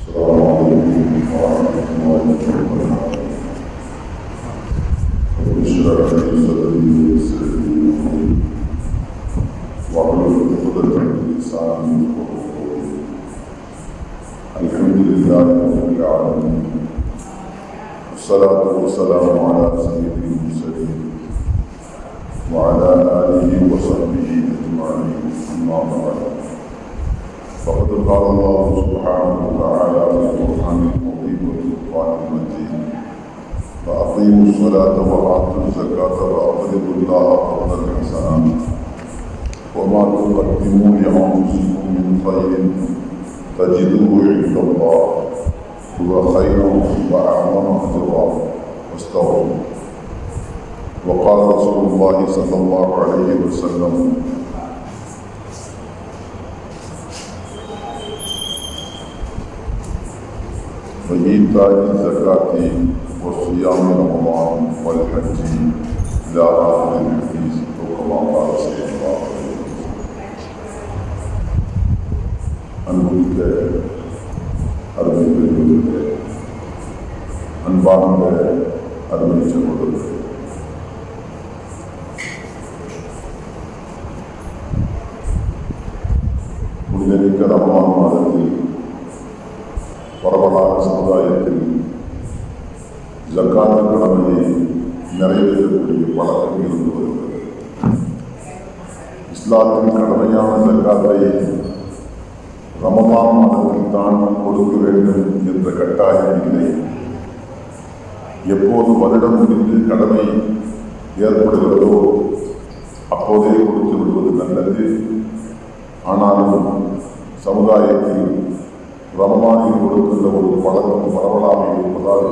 السلام عليكم ورحمة الله وبركاته. رب اشرح لي صدري ويسر لي أمري واحلل عقدة من لساني يفقهوا قولي. الحمد لله رب العالمين والصلاة والسلام على سيد المرسلين وعلى آله وصحبه أجمعين. أما بعد، فقد قال الله سبحانه وتعالى في القرآن العظيم والفرقان المجيد: فأقيموا الصلاة وآتوا الزكاة وأقرضوا الله قرضا حسنا وما تقدموا لأنفسكم من خير تجدوه عند الله هو خيرا وأعظم أجرا واستغفروا. وقال رسول الله صلى الله عليه وسلم: وإيتاء الزكاة وصيام رمضان والحج إلى آخر الحديث، وكما قال صلى الله عليه وسلم. அன்புமிக்க அருமை பெரியவர்களே, அன்பார்ந்த அருமை சகோதரர்களே, புனிதமிக்க ரமலான் மாதத்தில் பரவலான சமுதாயத்தில் ஜக்காத்து கடமையை நிறைவேற்றக்கூடிய பழக்கம் இருந்து வருகிறது. இஸ்லாத்தின் கடமையான ஜக்காத்தை ரமலான் மாதத்தில் தான் கொடுக்க வேண்டும் என்ற கட்டாயம் இல்லை. எப்போது வருடம் முடிந்து கடமை ஏற்படுகிறதோ அப்போதே கொடுத்து விடுவது நல்லது. ஆனாலும் சமுதாயத்தில் ரமலானில் கொடுக்கின்ற ஒரு பழக்கம் பரவலாக இருப்பதால்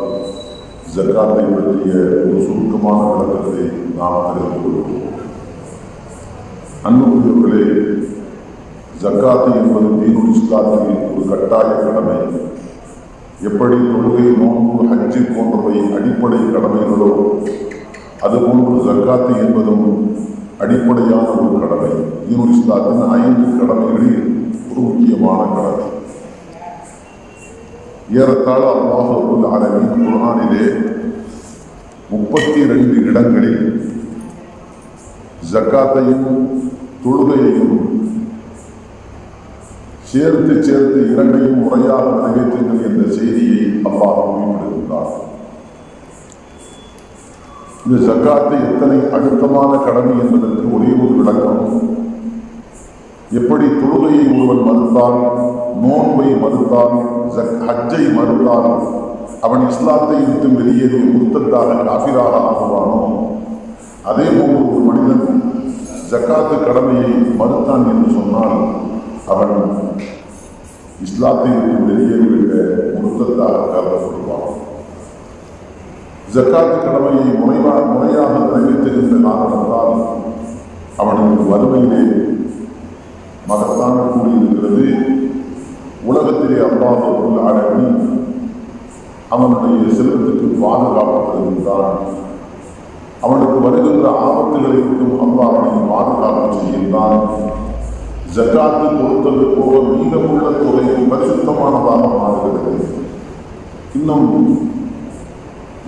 ஜக்காத்தை பற்றிய ஒரு சுருக்கமான விளக்கத்தை நாம் தெரிந்து கொள்வோம். அன்புக்குரியவர்களே, ஜக்காத்து என்பது தீனுல் இஸ்லாத்தில் ஒரு கட்டாய கடமை. எப்படி தொழுகை, நோன்பு, ஹஜ்ஜு போன்றவை அடிப்படை கடமைகளோ அதுபோன்று ஜக்காத்து என்பதும் அடிப்படையான ஒரு கடமை. தீனுல் இஸ்லாத்தின் 5 கடமைகளில் ஒரு முக்கியமான கடமை. ஏறத்தாழ அல்லாஹ் ரப்பல் ஆலமீன் குர்ஆனிலே 32 இடங்களில் ஜக்காத்தையும் தொழுகையையும் சேர்த்து இரண்டையும் முறையாக நிறைவேற்றுங்கள் என்ற செய்தியை அல்லாஹ் குறிப்பிடுகின்றார். இந்த ஜக்காத்தை எத்தனை அழுத்தமான கடமை என்பதற்கு ஒரே ஒரு விளக்கம்: எப்படி தொழுகையை ஒருவன் மறுத்தால், நோன்பை மறுத்தால், ஹஜ்ஜை மறுத்தால் அவன் இஸ்லாத்தை விட்டு வெளியேறிய முர்த்தத்தாக காஃபிராக ஆகுவானோ, அதே போன்று ஒரு மனிதன் ஜக்காத்து கடமையை மறுத்தான் என்று சொன்னால் அவன் இஸ்லாத்தை விட்டு வெளியேறிவிட்ட முர்த்தத்தாக கருதப்படுவான். ஜக்காத்து கடமையை முறையாக நிறைவேற்றுகின்ற காரணத்தால் அவனுக்கு வறுமையிலே மகத்தான கூலி இருக்கிறது. உலகத்திலே அல்லாஹ் ரப்பல் ஆலமீன் அவனுடைய செல்வத்துக்கு பாதுகாப்பு தருகின்றான். அவனுக்கு வருகின்ற ஆபத்துகளை விட்டும் அல்லாஹ் அவனை பாதுகாப்பு செய்கின்றான். ஜக்காத்து கொடுத்தது போக மீதமுள்ள தொகை பரிசுத்தமானதாக மாறுகிறது. இன்னும்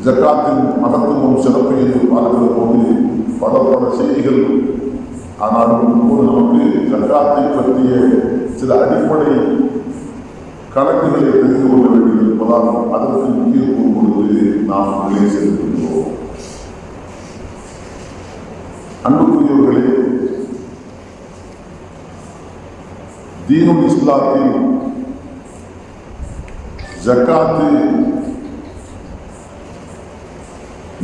ஜக்காத்தின் மகத்துவம் சிறப்பு என்று பார்க்கிற போது பல செய்திகள். ஆனாலும் இப்போது நமக்கு ஜக்காத்தை பற்றிய சில அடிப்படை கணக்குகளை தெரிந்து கொள்ள வேண்டியிருப்பதால் அதற்கு முக்கியத்துவம் கொடுத்து நாம் உள்ளே செல்கின்றோம். அன்புக்குரியவர்களே, தீனுல் இஸ்லாத்தில் ஜக்காத்து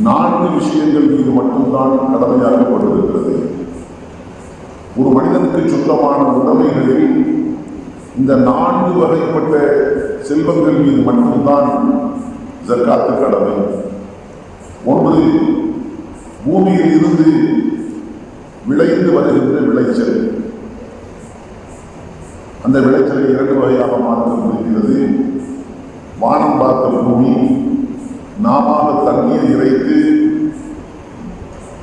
4 விஷயங்கள் மீது மட்டும்தான் கடமையாக்கப்பட்டிருக்கிறது. ஒரு மனிதனுக்கு சொந்தமான உடைமைகளில் இந்த 4 வகைப்பட்ட செல்வங்கள் மீது மட்டும்தான் ஜக்காத்து கடமை. ஒன்று, பூமியில் இருந்து விளைந்து வருகின்ற விளைச்சல். அந்த விளைச்சலை 2 வகையாக மாற்ற முடிகிறது. வானம் பார்த்த பூமி, நாம தண்ணீர் இறைத்து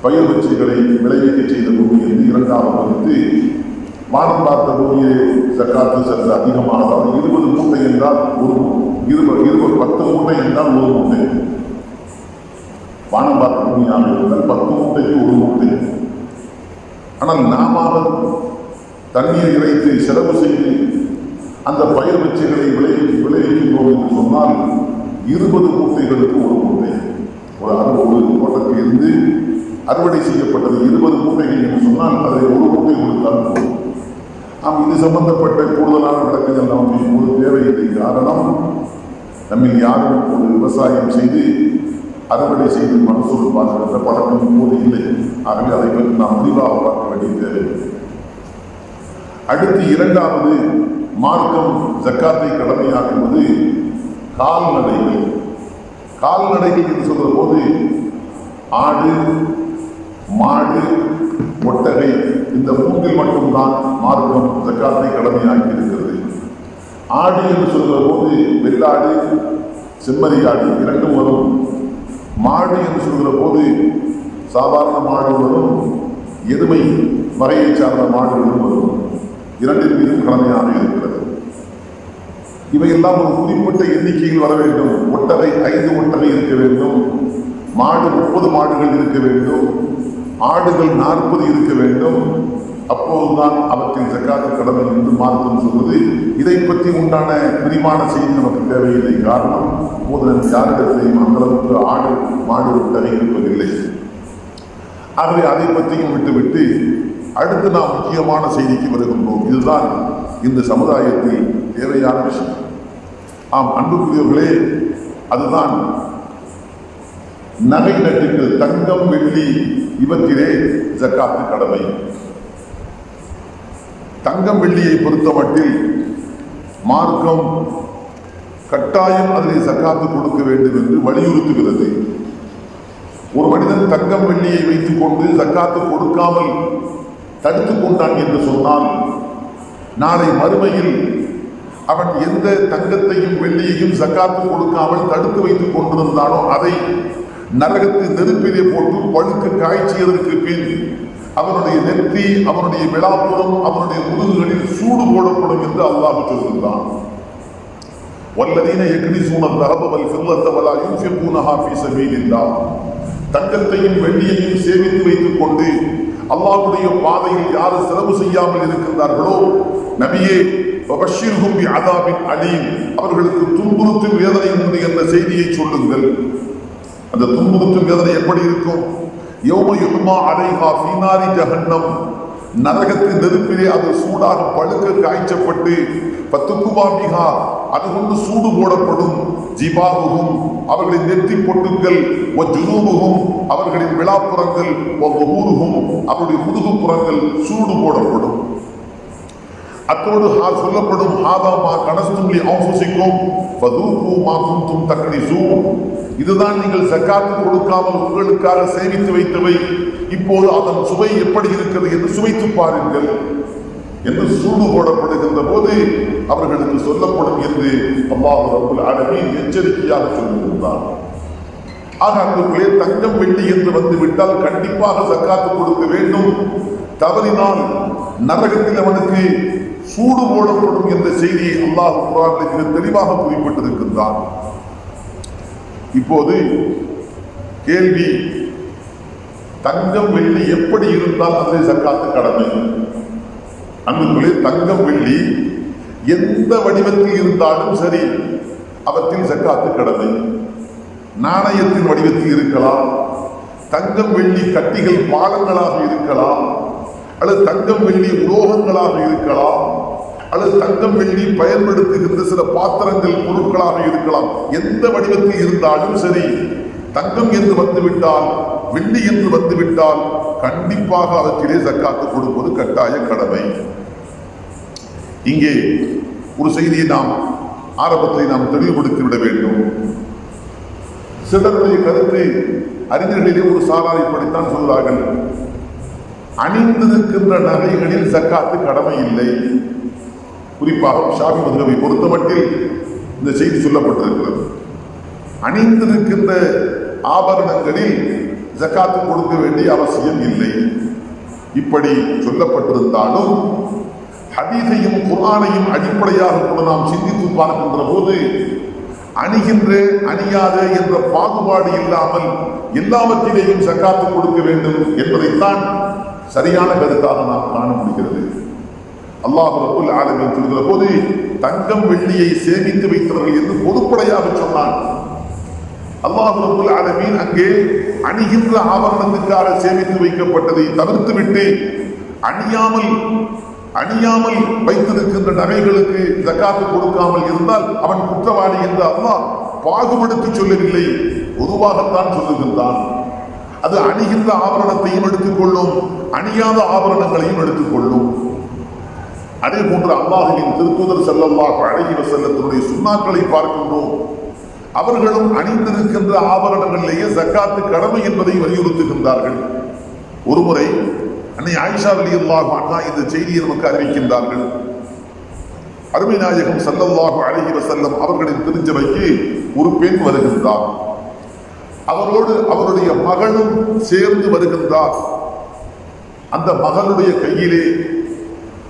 பயிர் வச்சுகளை விளைவிக்க செய்த பூமி என்று 2ஆக வகுத்து வானம் பார்த்த பூமியை ஜக்காத்து சற்று அதிகமாக, 20 மூட்டை என்றால் 1 மூட்டை. 10 மூட்டை என்றால் 1 மூட்டை. வானம் பார்க்க பூமியாக இருந்தால் 10 மூட்டைக்கு 1 மூட்டை. ஆனால் நாம தண்ணீர் இறைத்து செலவு செய்து அந்த பயிர் வச்சுகளை விளைவிக்கின்றோம் என்று சொன்னால் 20 மூட்டைகளுக்கு 1 மூட்டை. ஒரு தோட்டத்தில் இருந்து அறுவடை செய்யப்பட்டது 20 மூட்டைகள் என்று சொன்னால் அதை 1 மூட்டை கொடுத்தால் போதும். இது சம்பந்தப்பட்ட கூடுதலான விளக்கங்கள் நமக்கு இப்போது தேவையில்லை. காரணம், நம்மில் யாரும் ஒரு விவசாயம் செய்து அறுவடை செய்து மகசூல் பார்க்கின்ற பழக்கம் இப்போது இல்லை. ஆகவே அதை பற்றி நாம் முடிவாக பார்க்க வேண்டிய தேவை. அடுத்து 2வது மார்க்கம் ஜக்காத்தை கடமையாக்குவது கால்நடைகள். கால்நடைகள் என்று சொல்ற போது ஆடு, மாடு, ஒட்டகை இந்த 3 மட்டும்தான் மார்க்கம் ஜக்காத்தை கடமையாக்கி இருக்கிறது. ஆடு என்று சொல்கிற போது வெள்ளாடு, செம்மறி ஆடு 2 வரும். மாடு என்று சொல்கிற போது சாதாரண மாடு வரும், எருமை வகையை சார்ந்த மாடுகளும் வரும். 2 மீதும் கடமையாக இருக்கிறது. இவையெல்லாம் ஒரு குறிப்பிட்ட எண்ணிக்கையில் வர வேண்டும். ஒட்டகை 5 ஒட்டகை இருக்க வேண்டும், மாடு 30 மாடுகள் இருக்க வேண்டும், ஆடுகள் 40 இருக்க வேண்டும். அப்போதுதான் அவற்றின் ஜக்காத்து கடமை என்று மார்க்கம் சொல்வது. இதை பற்றி உண்டான விரிவான செய்தி நமக்கு தேவையில்லை. காரணம், இப்போது நம்ம யாரிடத்தையும் அந்த அளவுக்கு ஆடு, மாடு, ஒட்டகை இருப்பதில்லை. ஆகவே அதை பற்றியும் விட்டுவிட்டு அடுத்து நாம் முக்கியமான செய்திக்கு வருகின்றோம். இதுதான் இந்த சமுதாயத்தில் தேவையான விஷயம். அன்புக்குரியவர்களே, அதுதான் நகை நட்டுகள், தங்கம், வெள்ளி இவற்றிலே ஜக்காத்து கடமை. தங்கம் வெள்ளியை பொறுத்த மட்டில் மார்க்கம் கட்டாயம் அதிலே ஜக்காத்து கொடுக்க வேண்டும் என்று வலியுறுத்துகிறது. ஒரு மனிதன் தங்கம் வெள்ளியை வைத்துக் கொண்டு ஜக்காத்து கொடுக்காமல் தடுத்துக் கொண்டான் என்று சொன்னால், நாளை மறுமையில் அவன் எந்த தங்கத்தையும் வெள்ளியையும் ஜக்காத்து கொடுக்காமல் தடுத்து வைத்துக் கொண்டிருந்தானோ அதை நரகத்து நெருப்பிலே போட்டு பழுக்கு காய்ச்சியதற்கு பின் அவனுடைய நெற்றி, அவனுடைய விழாப்புறம், அவனுடைய முதுகுகளில் சூடு போடப்படும் என்று அல்லாஹ் சொல்கின்றான். வல்லதீன யக்னிஸூன ذهب والفضة ولا ينفقونها في سبيل الله. தங்கத்தையும் வெள்ளியையும் சேமித்து வைத்துக் கொண்டு அல்லாஹ்வுடைய பாதையில் யார் செலவு செய்யாமல் இருக்கின்றார்களோ, நபியே வபஷிர்ஹும் பிஅதாபின் அலீம், அவர்களுக்கு துன்புறுத்தும் வேதனை உண்டு என்ற செய்தியை சொல்லுங்கள். அந்த துன்புறுத்தும் வேதனை எப்படி இருக்கும்? யௌம யுஹ்மா அலைஹா ஃபீ நாரி ஜஹன்னம், நரகத்தின் நெருப்பிலே அது சூடாக பழுக்க காய்ச்சப்பட்டு பத்துக்குபா பிஹா, அது கொண்டு சூடு போடப்படும். ஜிபாஹும், அவர்களின் நெற்றி பொட்டுக்கள், ஜுனூபுஹும், அவர்களின் விழாப்புறங்கள், வஹூருஹும், அவருடைய முதுகுப்புறங்கள் சூடு போடப்படும். அத்தோடு சொல்லப்படும் ஹாதா மா கனஸ்தும் லி அன்ஃபுஸிக்கும் ஃபதூகு மா குன்தும் தக்னிஸூன், இதுதான் நீங்கள் ஜக்காத்து கொடுக்காமல் உங்களுக்காக சேமித்து வைத்தவை, இப்போது அதன் சுவை எப்படி இருக்கிறது என்று சுவைத்து பாருங்கள் என்று சூடு போடப்படுகின்ற போது அவர்களுக்கு சொல்லப்படும் என்று அல்லாஹ் ரப்பல் ஆலமீன் எச்சரிக்கையாக சொல்லியிருந்தார். ஆக அங்குள்ளே தங்கம் வெள்ளி என்று வந்துவிட்டால் கண்டிப்பாக ஜக்காத்து கொடுக்க வேண்டும். தவறினால் நரகத்தில் அவனுக்கு சூடு போடப்படும் என்ற செய்தியை அல்லாஹ் குர்ஆனில் மிக தெளிவாக குறிப்பிட்டிருக்கின்றான். இப்போது கேள்வி, தங்கம் வெள்ளி எப்படி இருந்தால் அதில் ஜக்காத்து கடமை? அன்புக்குள்ளே, தங்கம் வெள்ளி எந்த வடிவத்தில் இருந்தாலும் சரி அவற்றில் ஜக்காத்து கடமை. நாணயத்தின் வடிவத்தில் இருக்கலாம், தங்கம் வெள்ளி கட்டிகள் பாலங்களாக இருக்கலாம், அல்லது தங்கம் வெள்ளி உலோகங்களாக இருக்கலாம், அல்லது தங்கம் வெள்ளி பயன்படுத்துகின்ற சில பாத்திரங்கள் பொருட்களாக இருக்கலாம். எந்த வடிவத்தில் இருந்தாலும் சரி, தங்கம் என்று வந்துவிட்டால், வெள்ளி என்று வந்துவிட்டால் கண்டிப்பாக அவற்றிலே ஜக்காத்து கொடுப்பது கட்டாய கடமை. இங்கே ஒரு செய்தியை நாம் ஆரம்பத்தில் நாம் தெளிவுபடுத்திவிட வேண்டும். சிலருடைய கருத்து, அறிஞர்களிலே ஒரு சாராரை படித்தான் சொல்கிறார்கள், அணிந்திருக்கின்ற நகைகளில் ஜக்காத்து கடமை இல்லை. குறிப்பாக ஷாஃபி மதுஹபை பொறுத்தமட்டில் இந்த செய்தி சொல்லப்பட்டிருக்கிறது. அணிந்திருக்கின்ற ஆபரணங்களில் ஜக்காத்து கொடுக்க வேண்டிய அவசியம் இல்லை. இப்படி சொல்லப்பட்டிருந்தாலும் ஹதீஸையும் குர்ஆனையும் அடிப்படையாக கூட நாம் சிந்தித்து பார்க்கின்ற போது அணிகின்ற அணியாத என்ற பாகுபாடு இல்லாமல் எல்லாவற்றிலேயும் ஜக்காத்து கொடுக்க வேண்டும் என்பதைத்தான் சரியான கருத்தாக நாம் காண முடிகிறது. அல்லாஹ் ரப்பல் ஆலமீன் சொல்கிற போது தங்கம் வெள்ளியை சேமித்து வைத்தவர்கள் என்று பொதுப்படையாக சொன்னான். அல்லாஹ் ரப்பல் ஆலமீன் அங்கே அணிகின்ற ஆபரணத்துக்காக சேமித்து வைக்கப்பட்டதை தவிர்த்துவிட்டு அணியாமல் வைத்திருக்கின்ற நகைகளுக்கு ஜக்காத்து கொடுக்காமல் இருந்தால் அவன் குற்றவாளி என்று அல்லாஹ் பாகுபடுத்தி சொல்லவில்லை, பொதுவாகத்தான் சொல்லுகின்றான். அது அணிகின்ற ஆபரணத்தையும் எடுத்துக்கொள்ளும், அணியாத ஆபரணங்களையும் எடுத்துக்கொள்ளும். அதே போன்று அல்லாஹ்வின் திருத்தூதர் ஸல்லல்லாஹு அலைஹி வஸல்லத்தினுடைய சுன்னாக்களை பார்க்கின்றோம். அவர்களும் அணிந்திருக்கின்ற ஆபரணங்களிலேயே ஜக்காத்து கடமை என்பதை வலியுறுத்துகின்றார்கள். ஒருமுறை அன்னை ஆயிஷா ரலியல்லாஹு அன்ஹா இந்த செய்தியை நமக்கு அறிவிக்கின்றார்கள். அருமை நாயகம் ஸல்லல்லாஹு அலைஹி வஸல்லம் அவர்களின் திருச்சபைக்கு ஒரு பெண் வருகின்றார். அவரோடு அவருடைய மகளும் சேர்ந்து வருகின்றார். அந்த மகளுடைய கையிலே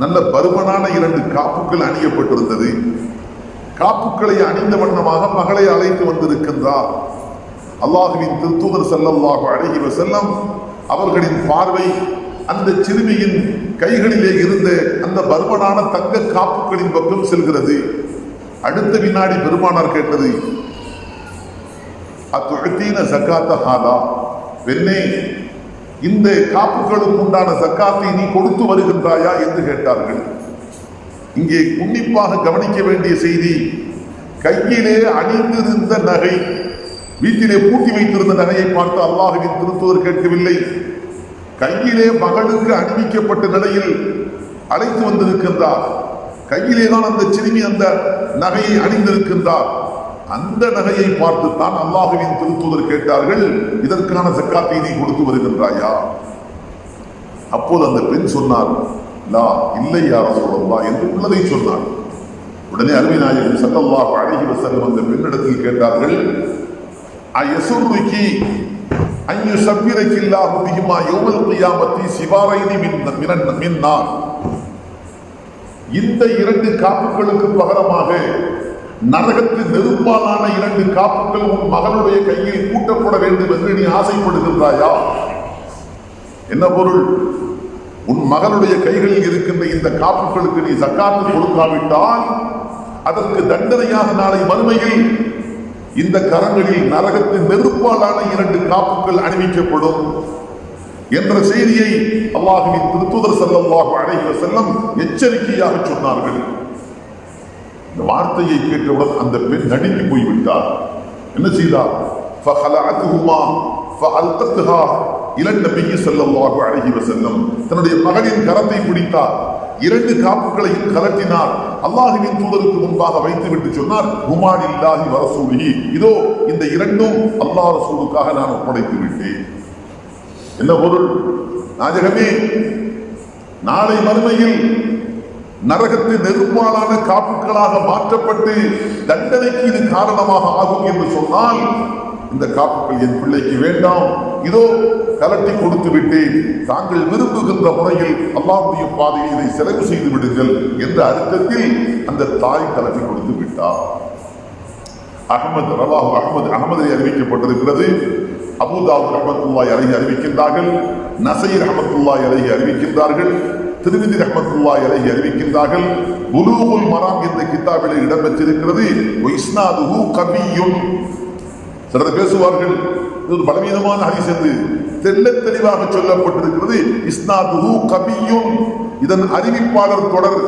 நல்ல பருமனான 2 காப்புகள் அணியப்பட்டிருந்தது. காப்புக்களை அணிந்த வண்ணமாக மகளை அழைத்து வந்திருக்கின்றார். அல்லாஹ்வின் திருத்தூதர் ஸல்லல்லாஹு அலைஹி வஸல்லம் அவர்களின் பார்வை அந்த சிறுமியின் கைகளிலே இருந்த அந்த பருமனான தங்க காப்புகளின் பக்கம் செல்கிறது. அடுத்த வினாடி பெருமானார் கேட்டது, அத்துஅதீன ஸகாத்த ஹாதா, பெண்ணே இந்த காப்புகளுக்கு உண்டான ஸகாத்தை நீ கொடுத்து வருகின்றாயா என்று கேட்டார்கள். இங்கே உன்னிப்பாக கவனிக்க வேண்டிய செய்தி, கையிலே அணிந்திருந்த நகை, வீட்டிலே பூட்டி வைத்திருந்த நகையை பார்த்து அல்லாஹ்வின் திருத்தூதர் கேட்கவில்லை. கையிலே மகளுக்கு அணிவிக்கப்பட்ட நிலையில் அழைத்து வந்திருக்கின்றார். கையிலே தான் அந்த சிறுமி அந்த நகையை அணிந்திருக்கின்றார். அந்த நகையை பார்த்துத்தான் அல்லாஹ்வின் திருத்தூதர் கேட்டார்கள், இதற்கான ஸகாத்தை நீ கொடுத்து வருகின்றாயா? அப்போது அந்த பெண் சொன்னார், லா, இல்லை யா ரசூலல்லாஹ் என்று உள்ளதை சொன்னார். உடனே அருமை நாயகம் ஸல்லல்லாஹு அலைஹி வஸல்லம் அந்த பெண்ணிடத்தில் கேட்டார்கள், அயஸுருகி அன் யுஸப்பிரகி அல்லாஹு பிஹிமா யௌமல் கியாமத்தி சிவாரைனி மின் நார், இந்த 2 காப்புகளுக்கு பகரமாக நரகத்து நெருப்பாலான 2 காப்புகள் உன் மகளுடைய கையில் கூட்டப்பட வேண்டும் என்று நீ ஆசைப்படுகின்றாயா? என்ன பொருள்? உன் மகளுடைய கைகளில் இருக்கின்ற இந்த காப்புகளுக்கு நீ ஸகாத்து கொடுக்காவிட்டால் அதற்கு தண்டனையாக நாளை மறுமையில் இந்த கரங்களில் நரகத்து நெருப்பாலான 2 காப்புகள் அணிவிக்கப்படும் என்ற செய்தியை அல்லாஹ்வின் திருத்தூதர் ஸல்லல்லாஹு அலைஹி வஸல்லம் எச்சரிக்கையாக சொன்னார்கள். இந்த வார்த்தையை கேட்டவுடன் அந்த பெண் நடுங்கி போய்விட்டார். என்ன செய்தார்? ஃபஹலஅத்துஹுமா ஃபஅல்கத்ஹா இலா நபி ஸல்லல்லாஹு அலைஹி வஸல்லம், தன்னுடைய மகளின் கரத்தை பிடித்தார், 2 காப்புகளையும் கலட்டினார். அல்லாஹ்வின் தூதருக்கு முன்பாக வைத்துவிட்டு சொன்னார், ஹுமா லில்லாஹி வ ரசூலிஹி, இதோ இந்த 2ம் அல்லாஹ் ரசூலுக்காக நான் ஒப்படைத்து விட்டேன். என்ன பொருள்? நாயகமே, நாளை மறுமையில் நரகத்து நெருப்பாலான காப்புகளாக மாற்றப்பட்டு தண்டனைக்கு இது காரணமாக ஆகும் என்று சொன்னால் இந்த காப்புகள் என் பிள்ளைக்கு வேண்டாம், இதோ கலட்டி கொடுத்து விட்டேன், தாங்கள் விரும்புகின்ற முறையில் அல்லாஹ்வுடைய பாதையில் இதை செலவு செய்து விடுங்கள் என்ற அர்த்தத்தில் அந்த தாய் கலட்டி கொடுத்து விட்டார். அஹ்மதில் அறிவிக்கப்பட்டிருக்கிறது. அபூதாவூத் ரஹ்மத்துல்லாஹி அலைஹி அறிவிக்கின்றார்கள், நஸை ரஹ்மத்துல்லாஹி அலைஹி அறிவிக்கின்றார்கள், திருமிதி ரஹ்மத்துல்லாஹி அலைஹி அறிவிக்கின்றார்கள். புலூகுல் மராம் என்ற கிதாபிலே இடம்பெற்றிருக்கிறது. இஸ்னாதுஹு கவியுன், சிலர் பேசுவார்கள் இது ஒரு பலவீனமான ஹதீஸ் என்று, தெள்ளத் தெளிவாக சொல்லப்பட்டிருக்கிறது. இஸ்னாதுஹு கவியுன், இதன் அறிவிப்பாளர் தொடர்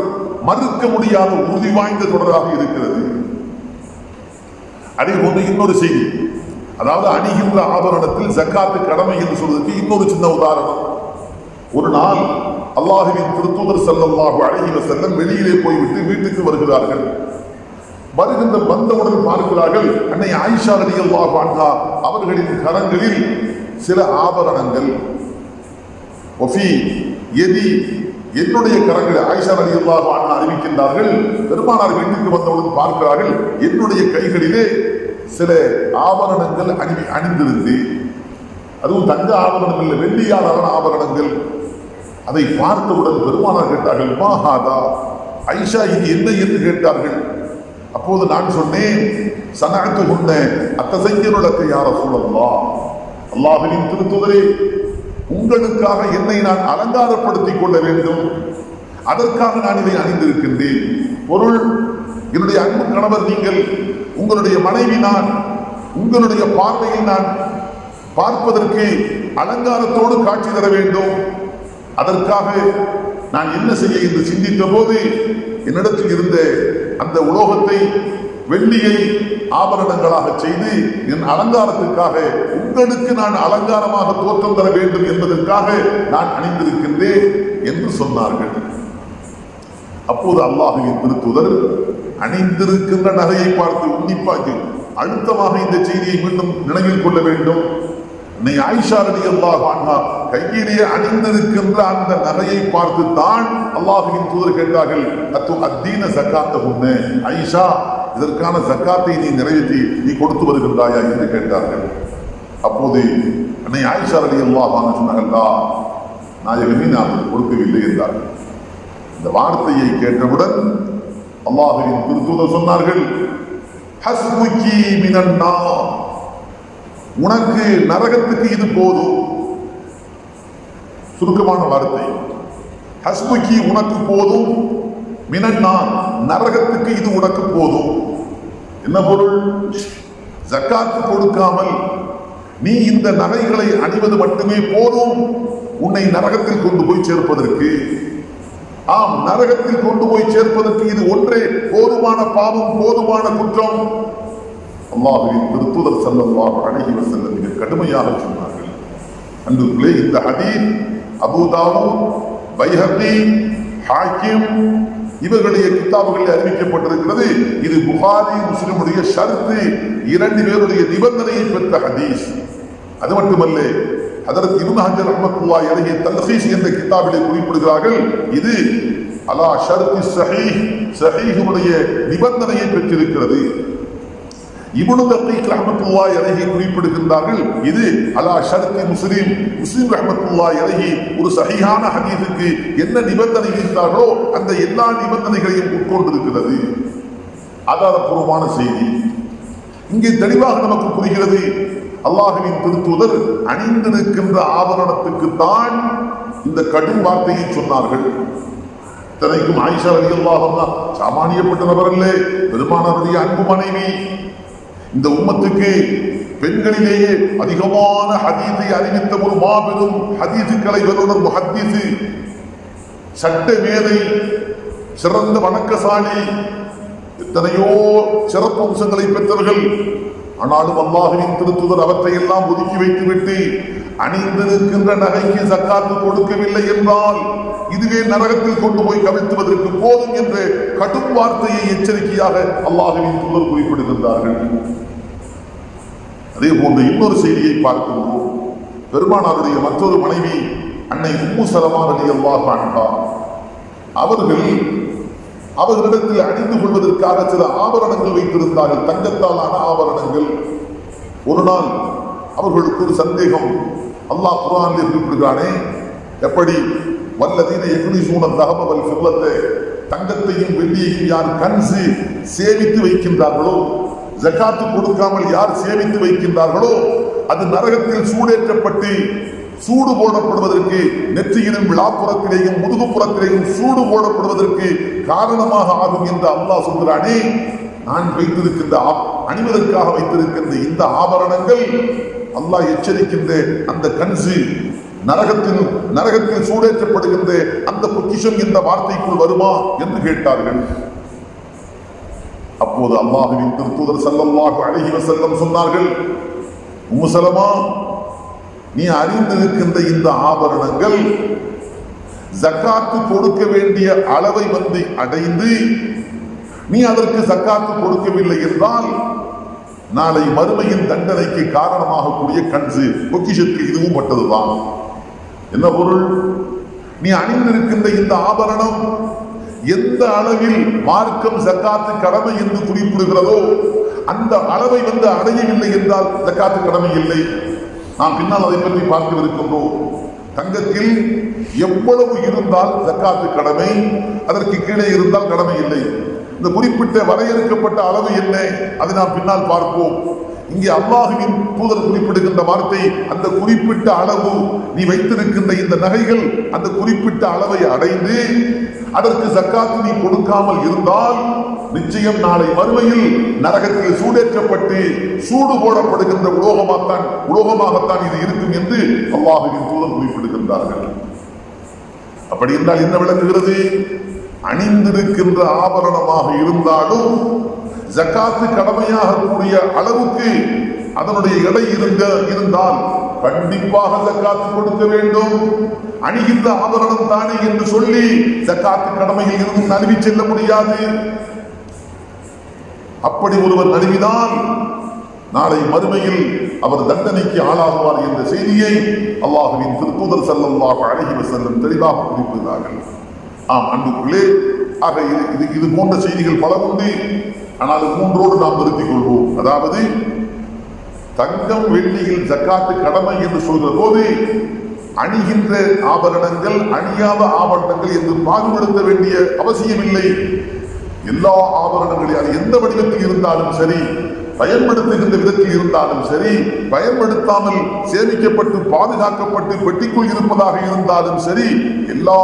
மறுக்க முடியாத உறுதி வாய்ந்த தொடராக இருக்கிறது. அதே போன்று இன்னொரு செய்தி, அதாவது அணிகின்ற ஆபரணத்தில் ஸகாத்து கடமை என்று சொல்வதற்கு இன்னொரு சின்ன உதாரணம். ஒரு நாள் அல்லாஹ்வின் திருத்தூதர் ஸல்லல்லாஹு அலைஹி வஸல்லம் வெளியிலே போய்விட்டு வீட்டுக்கு வருகிறார்கள். வந்தவுடன் பார்க்கிறார்கள், அன்னை ஆயிஷா ரலியல்லாஹு அன்ஹா அவர்களின் கரங்களில் சில ஆபரணங்கள், என்னுடைய கரங்களை ஆயிஷா ரலியல்லாஹு அன்ஹா அறிவிக்கின்றார்கள், பெருமானார் வீட்டுக்கு வந்தவுடன் பார்க்கிறார்கள், என்னுடைய கைகளிலே சில ஆபரணங்கள் அணிந்திருந்து, அதுவும் தங்க ஆபரணங்கள், வெள்ளியாலான ஆபரணங்கள். அதை பார்த்தவுடன் பெருமானார் கேட்டார்கள், மாஹாதா, ஆயிஷா இது என்ன என்று கேட்டார்கள். அப்போது நான் சொன்னேன், சனஅத்து ஹுன்ன அத்தஸய்யரு லக யா ரசூலல்லாஹ், அல்லாஹ்வின் திருத்தூதரே, உங்களுக்காக என்னை நான் அலங்காரப்படுத்திக் கொள்ள வேண்டும், அதற்காக நான் இதை அணிந்திருக்கின்றேன். பொருள், என்னுடைய அன்பு கணவர் நீங்கள், உங்களுடைய மனைவி நான், உங்களுடைய பார்வையில் நான் பார்ப்பதற்கு அலங்காரத்தோடு காட்சி தர வேண்டும். அதற்காக நான் என்ன செய்ய என்று சிந்தித்த போது என்னிடத்தில் இருந்த அந்த உலோகத்தை, வெள்ளியை ஆபரணங்களாக செய்து என் அலங்காரத்திற்காக, உங்களுக்கு நான் அலங்காரமாக தோற்றம் தர வேண்டும் என்பதற்காக நான் அணிந்திருக்கின்றேன் என்று சொன்னார்கள். அப்போது அல்லாஹ்வின் திருத்தூதர் அணிந்திருக்கின்ற நகையை பார்த்து உன்னிப்பாக அழுத்தமாக இந்த செய்தியை மீண்டும் நினைவில் கொள்ள வேண்டும். நீ ஆயிஷா ரலியல்லாஹு அன்ஹா கையிலே அணிந்திருக்கின்ற அந்த நகையை பார்த்து தான் அல்லாஹ்வின் தூதர் கேட்டார்கள், அத்து அத்தீன ஸகாத்தஹுன்ன, ஆயிஷா இதற்கான ஸகாத்தை நீ நிறைவேற்றி நீ கொடுத்து வருகின்றாயா என்று கேட்டார்கள். அப்போது நீ ஆயிஷா ரலியல்லாஹு அன்ஹா சொன்னார்கள், நாயகமே நான் கொடுக்கவில்லை என்றார்கள். இந்த வார்த்தையை கேட்டவுடன் அல்லாஹ்வின் திருத்தூதர் சொன்னார்கள், ஹஸ்புகி மினன் நார், உனக்கு நரகத்துக்கு இது போதும். சுருக்கமான வார்த்தை, ஹஸ்புகி உனக்கு போதும், மினன் நார் நரகத்துக்கு இது உனக்கு போதும். என்ன பொருள்? ஜக்காத்து கொடுக்காமல் நீ இந்த நகைகளை அணிவது மட்டுமே போதும் உன்னை நரகத்தில் கொண்டு போய் சேர்ப்பதற்கு. ஆம், நரகத்தில் கொண்டு போய் சேர்ப்பதற்கு இது ஒன்றே போதுமான பாவம், போதுமான குற்றம். அல்லாஹ்வின் திருத்தூதர் ஸல்லல்லாஹு அலைஹி வஸல்லம் மிக கடுமையாக சொன்னார்கள். அன்புகளே, இந்த ஹதீஸ் அபூ தாவூத், பைஹகி, ஹாக்கிம் இவர்களுடைய கிதாபுகளில் அறிவிக்கப்பட்டிருக்கிறது. இது புகாரி, முஸ்லிமுடைய ஷர்த்து, இரண்டு பேருடைய நிபந்தனையை பெற்ற ஹதீஸ். அது மட்டுமல்ல, ஹதரத் இப்னு ஹஜர் ரஹ்மத்துல்லாஹி அலைஹி தல்ஹீஸ் என்ற கிதாபிலே குறிப்பிடுகிறார்கள், இது அலா ஷர்த்தி ஸஹீஹ், ஸஹீஹுடைய நிபந்தனையை பெற்றிருக்கிறது. இப்னு தகீக் ரஹ்மத்துல்லாஹி அலைஹி குறிப்பிடுகின்றார்கள், இது அலா ஷர்த்தி முஸ்லிம், முஸ்லிம் ரஹ்மத்துல்லாஹி அலைஹி ஒரு சஹீஹான ஹதீஸுக்கு என்ன நிபந்தனை விதித்தார்களோ அந்த எல்லா நிபந்தனைகளையும் உட்கொண்டிருக்கிறது. ஆதாரப்பூர்வமான செய்தி இங்கே தெளிவாக நமக்கு புரிகிறது. அல்லாஹ்வின் திருத்தூதர் அணிந்திருக்கின்ற ஆபரணத்துக்கு தான் இந்த கடும் வார்த்தையை சொன்னார்கள். இத்தனைக்கும் ஆயிஷா ரலியல்லாஹு அன்ஹா சாமானியப்பட்ட நபர் அல்ல, பெருமானாருடைய அன்பு மனைவி. இந்த உம்மத்துக்கு பெண்களிலேயே அதிகமான ஹதீஸை அறிவித்த ஒரு மாபெரும் ஹதீஸுக்களை வல்லுனர் முஹத்தீஸ், சட்ட மேதை, சிறந்த வணக்கசாலி, எத்தனையோ சிறப்பு அம்சங்களை பெற்றவர்கள். ஆனாலும் அல்லாஹ்வின் திருத்தூதர் அவற்றை எல்லாம் ஒதுக்கி வைத்துவிட்டு அணிந்திருக்கின்ற நகைக்கு ஜக்காத்து கொடுக்கவில்லை என்றால் இதுவே நரகத்தில் கொண்டு போய் கவிழ்த்துவதற்கு போதும் என்ற கடும் வார்த்தையை எச்சரிக்கையாக அல்லாஹ்வின் தூதர் குறிப்பிடுகின்றார்கள். அதே போன்ற இன்னொரு செய்தியை பார்க்கின்றோம். பெருமானாருடைய மற்றொரு மனைவி அன்னை உம்மு ஸலமா ரலியல்லாஹு அன்ஹா அவர்களிடத்தில் அணிந்து கொள்வதற்காக சில ஆபரணங்கள் வைத்திருந்தார்கள், தங்கத்தால் ஆன ஆபரணங்கள். ஒரு நாள் அவர்களுக்கு ஒரு சந்தேகம். அல்லாஹ் குர்ஆனில் குறிப்பிடுகிறானே, எப்படி வல்லதீன யக்னிஸூன ذهب والفضة, தங்கத்தையும் வெள்ளியையும் யார் கன்சு சேமித்து வைக்கின்றார்களோ, ஜகாத்து கொடுக்காமல் யார் சேமித்து வைக்கின்றார்களோ அது நரகத்தில் சூடேற்றப்பட்டு சூடு போடப்படுவதற்கு, நெற்றியிலும் விழாப்புறத்திலேயும் முதுகுப்புறத்திலேயும் சூடு போடப்படுவதற்கு காரணமாக ஆகும் என்று அல்லாஹ் சொல்கிறானே, நான் வைத்திருக்கின்ற அணிவதற்காக வைத்திருக்கின்ற இந்த ஆபரணங்கள் அல்லாஹ் எச்சரிக்கின்ற அந்த கன்சு நரகத்தில் சூடேற்றப்படுகின்ற அந்த பொக்கிஷம் இந்த வார்த்தைக்குள் வருமா என்று கேட்டார்கள். அப்போது அல்லாஹ்வின் திருத்தூதர் ஸல்லல்லாஹு அலைஹி வஸல்லம் சொன்னார்கள், உம்மு ஸலமா, நீ அறிந்திருக்கின்ற இந்த ஆபரணங்கள் ஜக்காத்து கொடுக்க வேண்டிய அளவை வந்து அடைந்து நீ அதற்கு ஜக்காத்து கொடுக்கவில்லை என்றால் நாளை மறுமையின் தண்டனைக்கு காரணமாக கூடிய கன்சு பொக்கிஷத்துக்கு இதுவும் பட்டதுதான். என்ன பொருள்? நீ அணிந்திருக்கின்ற இந்த ஆபரணம் எந்த அளவில் மார்க்கம் ஜக்காத்து கடமை என்று குறிப்பிடுகிறதோ அந்த அளவை வந்து அடையவில்லை என்றால் ஜக்காத்து கடமை இல்லை. நாம் பின்னால் அதை பற்றி பார்க்கவிருக்கின்றோம். தங்கத்தில் எவ்வளவு இருந்தால் ஜக்காத்து கடமை, அதற்கு கீழே இருந்தால் கடமை இல்லை. இந்த குறிப்பிட்ட வரையறுக்கப்பட்ட அளவு என்ன, அதை நாம் பின்னால் பார்ப்போம். இங்கே அல்லாஹ்வின் தூதர் குறிப்பிடுகின்ற வார்த்தை, அந்த குறிப்பிட்ட அளவு, நீ வைத்திருக்கின்ற இந்த நகைகள் அந்த குறிப்பிட்ட அளவை அடைந்து அதற்கு ஜக்காத்து நீ கொடுக்காமல் இருந்தால் நிச்சயம் நாளை மறுமையில் நரகத்தில் சூடேற்றப்பட்டு சூடு போடப்படுகின்ற உலோகமாகத்தான் இது இருக்கும் என்று அல்லாஹ்வின் தூதர் குறிப்பிடுகின்றார்கள். அப்படி என்றால் என்ன விளங்குகிறது? அணிந்திருக்கின்ற ஆபரணமாக இருந்தாலும் ஜக்காத்து கடமையாக கூடிய அளவுக்கு அதனுடைய எடை இருந்தால் கண்டிப்பாக ஜக்காத்து கொடுக்க வேண்டும். அணிகின்ற ஆபரணம் தானே என்று சொல்லி ஜக்காத்து கடமையில் இருந்து நழுவி செல்ல முடியாது. அப்படி ஒருவர் நழுவினால் நாளை மறுமையில் அவர் தண்டனைக்கு ஆளாகுவார் என்ற செய்தியை அல்லாஹ்வின் திருத்தூதர் ஸல்லல்லாஹு அலைஹி வஸல்லம் தெளிவாக குறிப்பிடுகிறார்கள். ஆம் அன்புக்குள்ளே, ஆக இது போன்ற செய்திகள் பல உண்டு. ஆனால் மூன்றோடு நாம் நிறுத்திக் கொள்வோம். அதாவது தங்கம் வெள்ளியில் ஜக்காத்து கடமை என்று சொல்கிற போது அணிகின்ற ஆபரணங்கள் அணியாத ஆபரணங்கள் என்று பாகுபடுத்த வேண்டிய அவசியமில்லை. எல்லா ஆபரணங்களையும் அது எந்த வடிவத்தில் இருந்தாலும் சரி, பயன்படுத்துகின்ற விதத்தில் இருந்தாலும் சரி, பயன்படுத்தாமல் சேமிக்கப்பட்டு பாதுகாக்கப்பட்டு பெட்டிக்குள் இருப்பதாக இருந்தாலும் சரி, எல்லா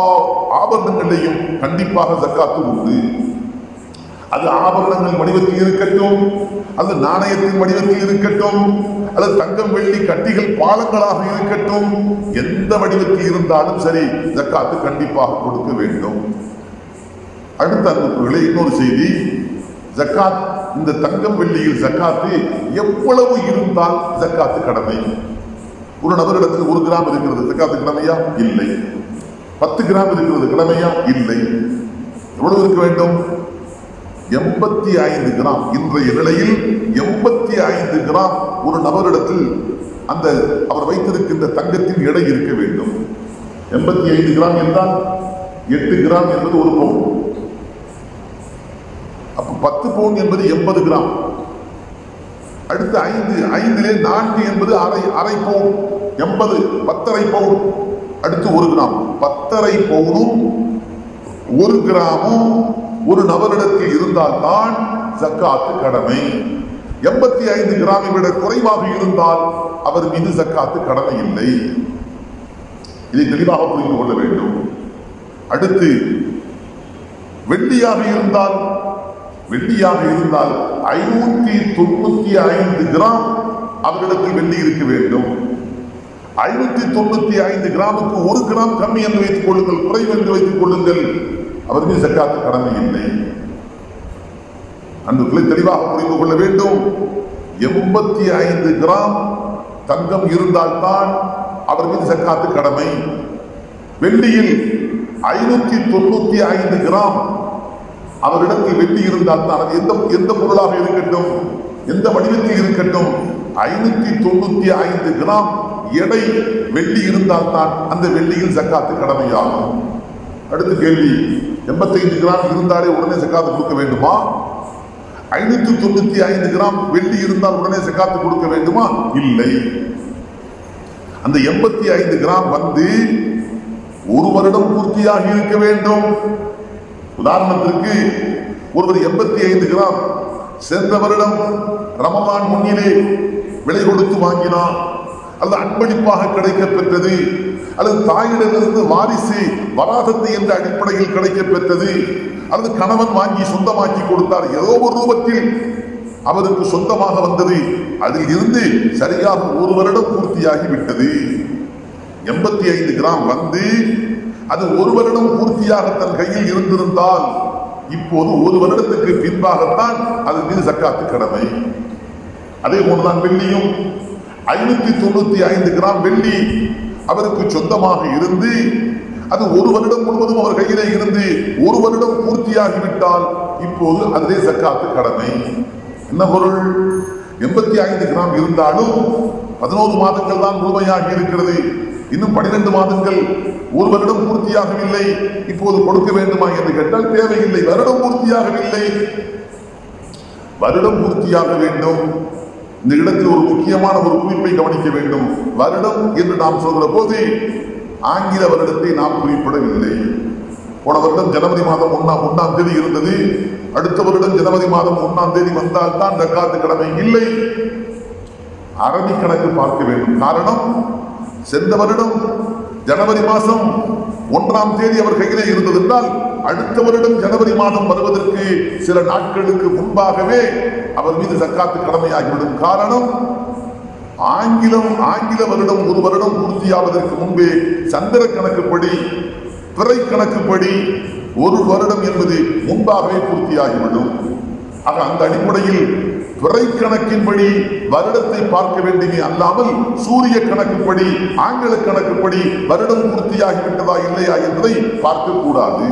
ஆபரணங்களையும் கண்டிப்பாக ஜக்காத்து உண்டு. அது ஆபரணங்கள் வடிவத்தில் இருக்கட்டும், அது நாணயத்தின் வடிவத்தில் இருக்கட்டும், அல்லது தங்கம் வெள்ளி கட்டிகள் பாலங்களாக இருக்கட்டும், எந்த வடிவத்தில் இருந்தாலும் சரி ஜக்காத்து கண்டிப்பாக கொடுக்க வேண்டும். அடுத்த அன்புகளே, இன்னொரு செய்தி, ஜக்காத், இந்த தங்கம் வெள்ளியில் ஜக்காத்து எவ்வளவு இருந்தால் ஜக்காத்து கடமை? ஒரு நபரிடத்தில் 1 கிராம் இருக்கிறது, ஜக்காத்து கடமையா? இல்லை. 10 கிராம் இருக்கிறது, கடமையா? இல்லை. எவ்வளவு இருக்க வேண்டும்? 85 கிராம். இன்றைய நிலையில் 85 கிராம் ஒரு நபரிடத்தில் அந்த அவர் வைத்திருக்கின்ற தங்கத்தின் எடை இருக்க வேண்டும். 85 கிராம் என்றால் 8 கிராம் என்பது 1 பவுன். அப்ப 10 பவுன் என்பது 80 கிராம். அடுத்து 5 4 என்பது அரை பவுன், 80 10.5 பவுன். அடுத்து 1 கிராம். 10.5 பவுனும் 1 கிராமும் ஒரு நபரிடத்தில் இருந்தால்தான் ஜக்காத்து கடமை. 85 கிராமை விட குறைவாக இருந்தால் அவர் மீது ஜக்காத்து கடமை இல்லை. இதை தெளிவாக புரிந்து கொள்ள வேண்டும். அடுத்து வெள்ளியாக இருந்தால் 595 கிராம் அவரிடத்தில் வெள்ளி இருக்க வேண்டும். 595 கிராமுக்கு 1 கிராம் கம்மி என்று வைத்துக் கொள்ளுங்கள், குறைவு என்று வைத்துக் கொள்ளுங்கள், அவருக்கு ஜக்காத்து கடமை இல்லை. அன்புகளை தெளிவாக புரிந்து கொள்ள வேண்டும். 85 கிராம் தங்கம் இருந்தால்தான் அவர் மீது ஜக்காத்து கடமை. வெள்ளியில் 595 கிராம் அவரிடத்தில் வெள்ளி இருந்தால் தான், எந்த பொருளாக இருக்கட்டும், எந்த வடிவத்தில் இருக்கட்டும், 595 கிராம் எடை வெள்ளி இருந்தால் தான் அந்த வெள்ளியில் ஜக்காத்து கடமையாகும். அடுத்த கேள்வி, 85 கிராம் இருந்தாலே உடனே ஜக்காத்து கொடுக்க வேண்டுமா? 595 கிராம் வெள்ளி இருந்தால் உடனே ஜக்காத்து கொடுக்க வேண்டுமா? இல்லை. அந்த 85 கிராம் வந்து 1 வருடம் பூர்த்தியாக இருக்க வேண்டும். உதாரணத்திற்கு ஒருவர் 85 கிராம் சென்ற வருடம் ரமலான் முன்னிலே விலை கொடுத்து வாங்கினார், அல்லது அன்பளிப்பாக கிடைக்க பெற்றது, அல்லது தாயிடமிருந்து வாரிசு வராசத்து என்ற அடிப்படையில் கிடைக்க பெற்றது, அல்லது கணவன் வாங்கி சொந்தமாக்கி கொடுத்தார், ஏதோ ஒரு ரூபத்தில் அவருக்கு சொந்தமாக வந்தது, அதில் இருந்து சரியாக 1 வருடம் பூர்த்தியாகி விட்டது. 85 கிராம் வந்து அது 1 வருடம் பூர்த்தியாக தன் கையில் இருந்திருந்தால் இப்போது 1 வருடத்துக்கு பின்பாகத்தான் அது மீது ஜக்காத்து கடமை. அதே போலதான் வெள்ளியும் 595 கிராம் வெள்ளி அவருக்கு சொந்தமாக இருந்து அது 1 வருடம் முழுவதும் அவர் கையிலே இருந்து 1 வருடம் பூர்த்தியாகிவிட்டால் இப்போது அதிலே ஜக்காத்து கடமை. என்ன பொருள்? 85 கிராம் இருந்தாலும் 11 மாதங்கள் தான் முழுமையாகி இருக்கிறது, இன்னும் 12 மாதங்கள் 1 வருடம் பூர்த்தியாகவில்லை, இப்போது கொடுக்க வேண்டுமா என்று கேட்டால் தேவையில்லை. வருடம் பூர்த்தியாகவில்லை, வருடம் பூர்த்தியாக வேண்டும். இந்த இடத்தில் ஒரு முக்கியமான ஒரு குறிப்பை கவனிக்க வேண்டும். வருடம் என்று நாம் சொல்கிற போது ஆங்கில வருடத்தை நாம் குறிப்பிடவில்லை. போன வருடம் ஜனவரி மாதம் 1ஆம் தேதி இருந்தது. அடுத்த வருடம் ஜனவரி மாதம் 1ஆம் தேதி வந்தால் தான் ஜக்காத்து கடமை இல்லை. அரபி கணக்கு பார்க்க வேண்டும். காரணம், சென்ற வருடம் ஜனவரி மாதம் 1ஆம் தேதி அவர் கையிலே இருந்தது என்றால் அடுத்த வருடம் ஜனவரி மாதம் வருவதற்கு சில நாட்களுக்கு முன்பாகவே அவர் மீது ஜக்காத்து கடமையாகிவிடும். காரணம், ஆங்கில வருடம் ஒரு வருடம் பூர்த்தியாவதற்கு முன்பே சந்திர கணக்குப்படி, பிறை கணக்குப்படி ஒரு வருடம் என்பது முன்பாகவே பூர்த்தியாகிவிடும். ஆக அந்த அடிப்படையில் பிறை கணக்கின்படி வருடத்தை பார்க்க வேண்டுமே அல்லாமல் சூரிய கணக்குப்படி, ஆங்கில கணக்குப்படி வருடம் பூர்த்தியாகிவிட்டதா இல்லையா என்பதை பார்க்க கூடாது.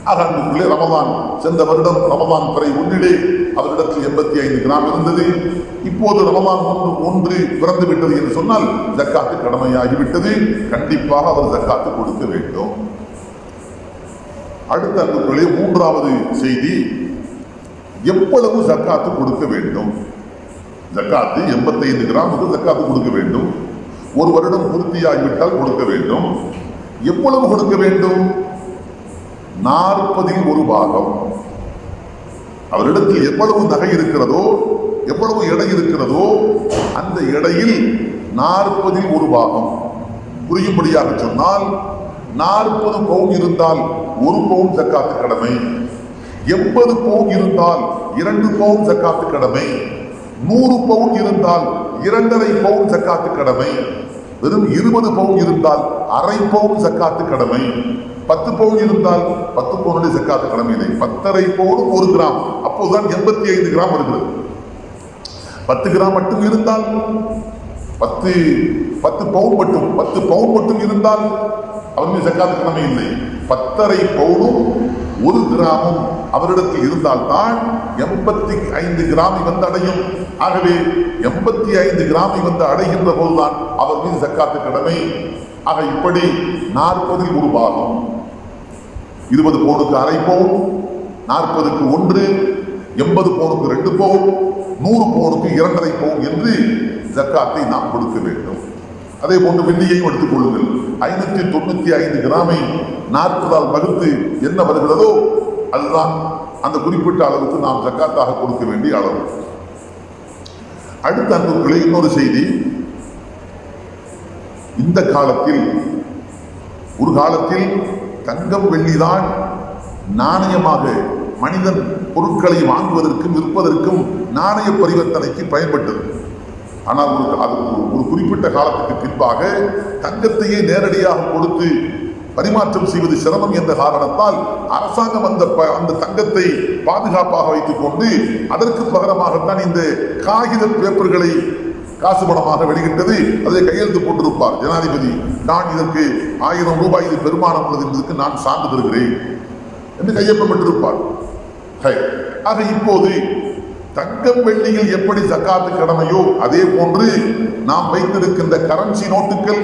ஆக அன்புக்குள்ளே ரமதான், சென்ற வருடம் ரமதான் பிறை 1 அவரிடத்தில் 85 கிராம் இருந்தது. இப்போது ரமதான் 1 பிறந்து விட்டது என்று சொன்னால் ஜக்காத்து கடமையாகிவிட்டது. கண்டிப்பாக அவர் ஜக்காத்து கொடுக்க வேண்டும். அடுத்த அன்புக்குள்ளே 3வது செய்தி, எவ்வளவு ஜக்காத்து கொடுக்க வேண்டும்? ஜக்காத்து 85 கிராமுக்கு ஜக்காத்து கொடுக்க வேண்டும். ஒரு வருடம் பூர்த்தியாகிவிட்டால் கொடுக்க வேண்டும். எவ்வளவு கொடுக்க வேண்டும்? 40இல் ஒரு பாகம். அவரிடத்தில் எவ்வளவு நகை இருக்கிறதோ, எவ்வளவு எடை இருக்கிறதோ அந்த எடையில் 40இல் ஒரு பாகம். புரியும்படியாக சொன்னால் 40 பவுன் இருந்தால் 1 பவுன் ஜக்காத்து கடமை. 80 பவுன் இருந்தால் 2 பவுன் ஜக்காத்து கடமை. 100 பவுன் இருந்தால் 2.5 பவுன் ஜக்காத்து கடமை. வெறும் 20 பவுன் இருந்தால் 1/2 பவுன் ஜக்காத்து கடமை. 10 பவுன் இருந்தால் 10 பவுனுடைய ஜக்காத்து கடமை இல்லை. 10.5 பவுன் 1 கிராம், அப்போதுதான் 85 கிராம் வருகிறது. 10 கிராம் மட்டும் இருந்தால் 10 பவுன் மட்டும் இருந்தால் அவருக்கு ஜக்காத்து கடமை இல்லை. 10.5 பவுனும் 1 கிராமும் அவரிடத்தில் இருந்தால்தான் 85 கிராமை வந்து அடையும். ஆகவே 85 கிராமை வந்து அடைகின்ற போதுதான் அவர் மீது ஜக்காத்து கடமை. ஆக இப்படி 40இல் ஒரு பாகம், 20 பவுனுக்கு 1/2 பவுன், 40க்கு 1, 80 பவுனுக்கு 2 பவுன், 100 பவுனுக்கு 2.5 பவுன் என்று ஜக்காத்தை நாம் கொடுக்க வேண்டும். அதே போன்று வெள்ளியையும் எடுத்துக் கொள்ளுங்கள். 595 கிராமை 40ஆல் வகுத்து என்ன வருகிறதோ அதுதான் அந்த குறிப்பிட்ட அளவுக்கு நாம் ஜக்காத்தாக கொடுக்க வேண்டிய அளவு. அடுத்த அன்புகளே, இன்னொரு செய்தி, இந்த காலத்தில், ஒரு காலத்தில் தங்கம் வெள்ளிதான் நாணயமாக மனிதன் பொருட்களை வாங்குவதற்கும் விற்பதற்கும் நாணய பரிவர்த்தனைக்கு பயன்பட்டது. ஆனால் ஒரு குறிப்பிட்ட காலத்துக்கு பின்பாக தங்கத்தையே நேரடியாக கொடுத்து பரிமாற்றம் செய்வது சிரமம் என்ற காரணத்தால் அரசாங்கம் அந்த தங்கத்தை பாதுகாப்பாக வைத்துக் கொண்டு அதற்கு பகரமாகத்தான் இந்த காகித பேப்பர்களை காசு பணமாக வெளியிட்டது. அதை கையெழுத்து போட்டிருப்பார் ஜனாதிபதி, நான் இதற்கு 1000 ரூபாய் இது பெருமானம் உள்ளது என்பதற்கு நான் சான்று தருகிறேன் என்று கையொப்பமிட்டிருப்பார். ஆக இப்போது தங்கம் வெள்ளியில் எப்படி ஜக்காத்து கடமையோ அதே போன்று நாம் வைத்திருக்கின்ற கரன்சி நோட்டுகள்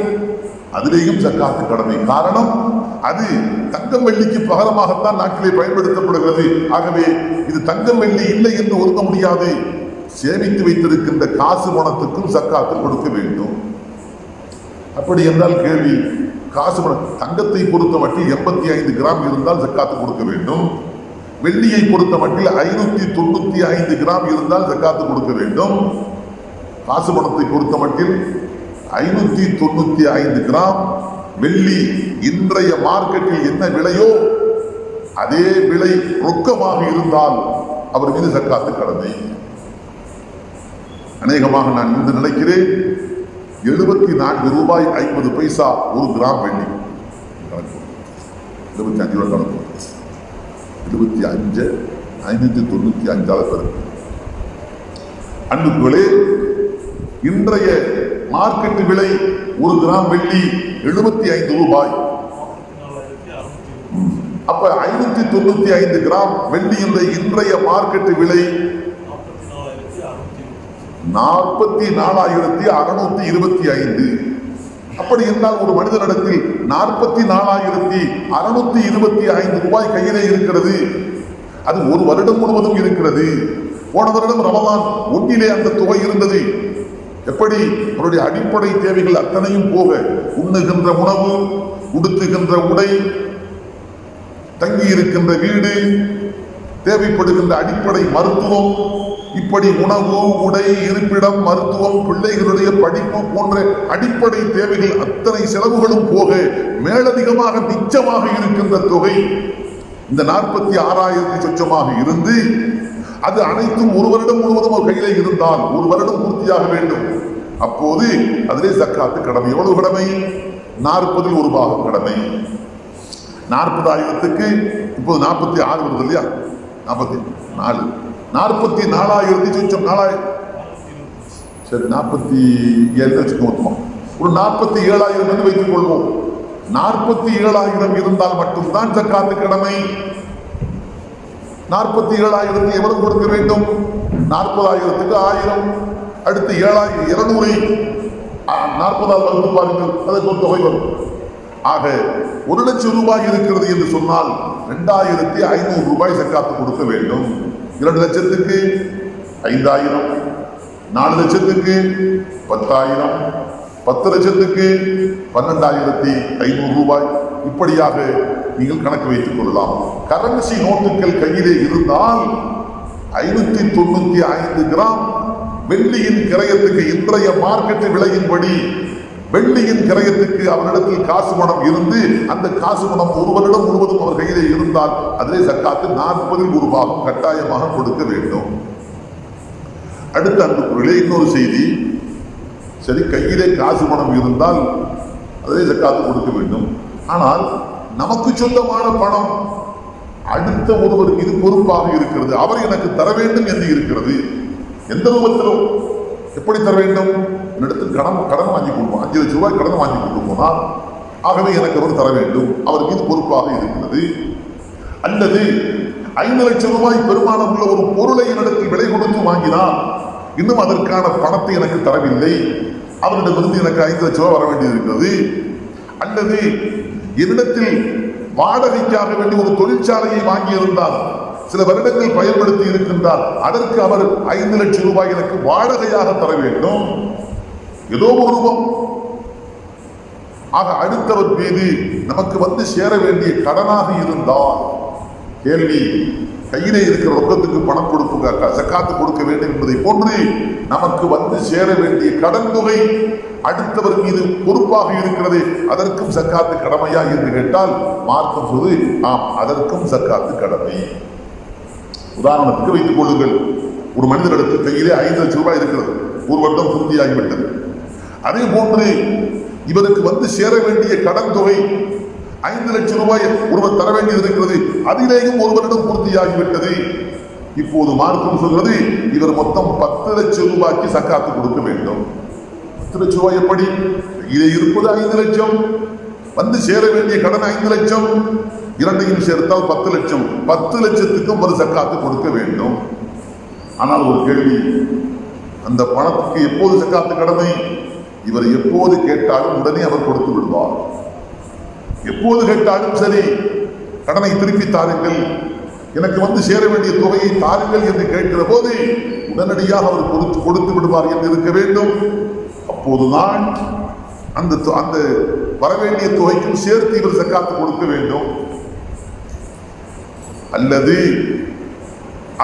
அதிலேயும் ஜக்காத்து கடமை. காரணம், அது தங்கம் வெள்ளிக்கு பகரமாகத்தான் நாட்டிலே பயன்படுத்தப்படுகிறது. ஆகவே இது தங்கம் வெள்ளி இல்லை என்று ஒதுக்க முடியாது. சேமித்து வைத்திருக்கின்ற காசு பணத்துக்கும் ஜக்காத்து கொடுக்க வேண்டும். அப்படி என்றால் கேள்வி, காசு பணம் தங்கத்தை பொறுத்த மட்டில் 85 கிராம் இருந்தால் ஜக்காத்து கொடுக்க வேண்டும். வெள்ளியை பொறுத்த மட்டில் 595 கிராம் இருந்தால் ஜக்காத்து கொடுக்க வேண்டும். காசு பணத்தை பொறுத்த மட்டில் 595 கிராம் வெள்ளி இன்றைய மார்க்கெட்டில் என்ன விலையோ அதே விலை ரொக்கமாக இருந்தால் அவர் மீது ஜக்காத்து கடமை. அநேகமாக நான் இன்று நினைக்கிறேன் 74 ரூபாய் 50 பைசா 1 கிராம் வெள்ளி. 75 ரூபாய் கணக்கு, 75 595 அன்புகளே, இன்றைய மார்க்கெட் விலை 1 கிராம் வெள்ளி 75 ரூபாய். அப்ப 595 கிராம் வெள்ளி இன்றைய மார்க்கெட் விலை 44,625. அப்படி என்றால் ஒரு மனிதனிடத்தில் 44,625 ரூபாய் கையிலே இருக்கிறது. அது ஒரு வருடம் முழுவதும் இருக்கிறது. போன வருடம் ரமலான் 1 அந்த தொகை இருந்தது. எப்படி அவருடைய அடிப்படை தேவைகள் அத்தனையும் போக, உண்ணுகின்ற உணவு, உடுத்துகின்ற உடை, தங்கி இருக்கின்ற வீடு, தேவைப்படுகின்ற அடிப்படை மருத்துவம், இப்படி உணவு, உடை, இருப்பிடம், மருத்துவம், பிள்ளைகளுடைய படிப்பு போன்ற அடிப்படை தேவைகள் அத்தனை செலவுகளும் போக மேலதிகமாக மிச்சமாக இருக்கின்ற தொகை இந்த 46,000 சொச்சமாக இருந்து, அது அனைத்தும் ஒரு வருடம் முழுவதும் ஒரு கையிலே இருந்தால் ஒரு வருடம் பூர்த்தியாக வேண்டும். அப்போது அதிலே ஜக்காத்து கடமை. எவ்வளவு கடமை? 40 ஒரு பாகம் கடமை. 40,000க்கு இப்போது 46 வருது இல்லையா? 44 44,000 சொச்சம். 4,000 சரி, 47 வச்சுக்கோமா, ஒரு 47,000 என்று வைத்துக் கொள்வோம். 47,000 இருந்தால் மட்டும்தான் ஜக்காத்து கடமை. 47,000 எவ்வளவு கொடுக்க வேண்டும்? 40,000க்கு 1000, அடுத்து 7,200 40ஆல் வகுத்து பாருங்கள், அதற்கு ஒரு தொகை வரும். ஆக 1,00,000 ரூபாய் இருக்கிறது என்று சொன்னால் 2,500 ரூபாய் ஜக்காத்து கொடுக்க வேண்டும். 2 லட்சத்துக்கு 5,000, 4 லட்சத்துக்கு 10,000, 10 லட்சத்துக்கு 12,500 ரூபாய். இப்படியாக நீங்கள் கணக்கு வைத்துக் கொள்ளலாம். கரன்சி நோட்டுகள் கையிலே இருந்தால் 595 கிராம் வெள்ளியின் கிரயத்துக்கு, இன்றைய மார்க்கெட் விலையின்படி வெள்ளியின் கிரயத்துக்கு அவரிடத்தில் காசு பணம் இருந்து, அந்த காசு பணம் ஒரு வருடம் முழுவதும் அவர் கையிலே இருந்தால் அதிலே ஜக்காத்து 40 ஒரு பாகம் கட்டாயமாக கொடுக்க வேண்டும். அடுத்த அன்புக்குள்ளே இன்னொரு செய்தி. சரி, கையிலே காசு பணம் இருந்தால் அதிலே ஜக்காத்து கொடுக்க வேண்டும். ஆனால் நமக்கு சொந்தமான பணம் அடுத்த ஒருவருக்கு இது பொறுப்பாக இருக்கிறது, அவர் எனக்கு தர வேண்டும் என்று இருக்கிறது. எந்த ரூபத்திலும் எப்படி தர வேண்டும்? என்னிடத்தில் கடன் வாங்கி கொடுப்போம், 5 லட்சம் ரூபாய் கடன் வாங்கி கொண்டு போனால், ஆகவே எனக்கு அவர் தர வேண்டும், அவர் மீது பொறுப்பாக இருக்கிறது. அல்லது 5 லட்சம் ரூபாய் பெருமானம் உள்ள ஒரு பொருளை என்னிடத்தில் விலை கொடுத்து வாங்கினால் இன்னும் அதற்கான பணத்தை எனக்கு தரவில்லை, அவரிடமிருந்து எனக்கு 5 லட்சம் ரூபாய் வர வேண்டியது இருக்கிறது. அல்லது என்னிடத்தில் வாடகைக்காக வேண்டிய ஒரு தொழிற்சாலையை வாங்கி இருந்தால், சில வருடங்கள் பயன்படுத்தி இருக்கின்றார், அதற்கு அவர் 5 லட்சம் ரூபாய் எனக்கு வாடகையாக தர வேண்டும். ஏதோ ஒரு ரூபம். ஆக அடுத்தவர் மீது நமக்கு வந்து சேர வேண்டிய கடனாக இருந்தால், கேள்வி கையிலே இருக்கிற ரொக்கத்துக்கு பணம் கொடுக்க, ஜக்காத்து கொடுக்க வேண்டும் என்பதை போன்று நமக்கு வந்து சேர வேண்டிய கடன் தொகை அடுத்தவர் மீது பொறுப்பாக இருக்கிறது, அதற்கும் ஜக்காத்து கடமையா என்று கேட்டால் மார்க்கம் சொல்வது ஆம், அதற்கும் ஜக்காத்து கடமை. உதாரணத்துக்கு வைத்துக் கொள்ளுங்கள், ஒரு மனிதனிடத்தில் கையிலே 5 லட்சம் ரூபாய் இருக்கிறது, ஒரு வருடம் பூர்த்தியாகிவிட்டது. அதே போன்று இவருக்கு வந்து சேர வேண்டிய கடன் தொகை 5 லட்சம் ரூபாய் ஒருவர் தர வேண்டியது இருக்கிறது, அதிலேயும் ஒரு வருடம் பூர்த்தியாகிவிட்டது. இப்போது மார்க்கம் சொல்வது இவர் மொத்தம் 10 லட்சம் ரூபாய்க்கு ஜக்காத்து கொடுக்க வேண்டும். 10 லட்சம் ரூபாய் எப்படி? இதை இருப்பது 5 லட்சம், வந்து சேர வேண்டிய கடன் 5 லட்சம், இரண்டையும் சேர்த்தால் 10 லட்சம். 10 லட்சத்துக்கும் ஒரு ஜக்காத்து கொடுக்க வேண்டும். ஆனால் ஒரு கேள்வி, அந்த பணத்துக்கு எப்போது ஜக்காத்து கடமை? இவர் எப்போது கேட்டாலும் உடனே அவர் கொடுத்து விடுவார். எப்போது கேட்டாலும் சரி, கடனை திருப்பி தாருங்கள், எனக்கு வந்து சேர வேண்டிய தொகையை தாருங்கள் என்று கேட்கிற போது உடனடியாக அவர் கொடுத்து விடுவார் என்று இருக்க வேண்டும். அப்போதுதான் அந்த வரவேண்டிய தொகைக்கும் சேர்த்து இவர் ஜக்காத்து கொடுக்க வேண்டும். அல்லது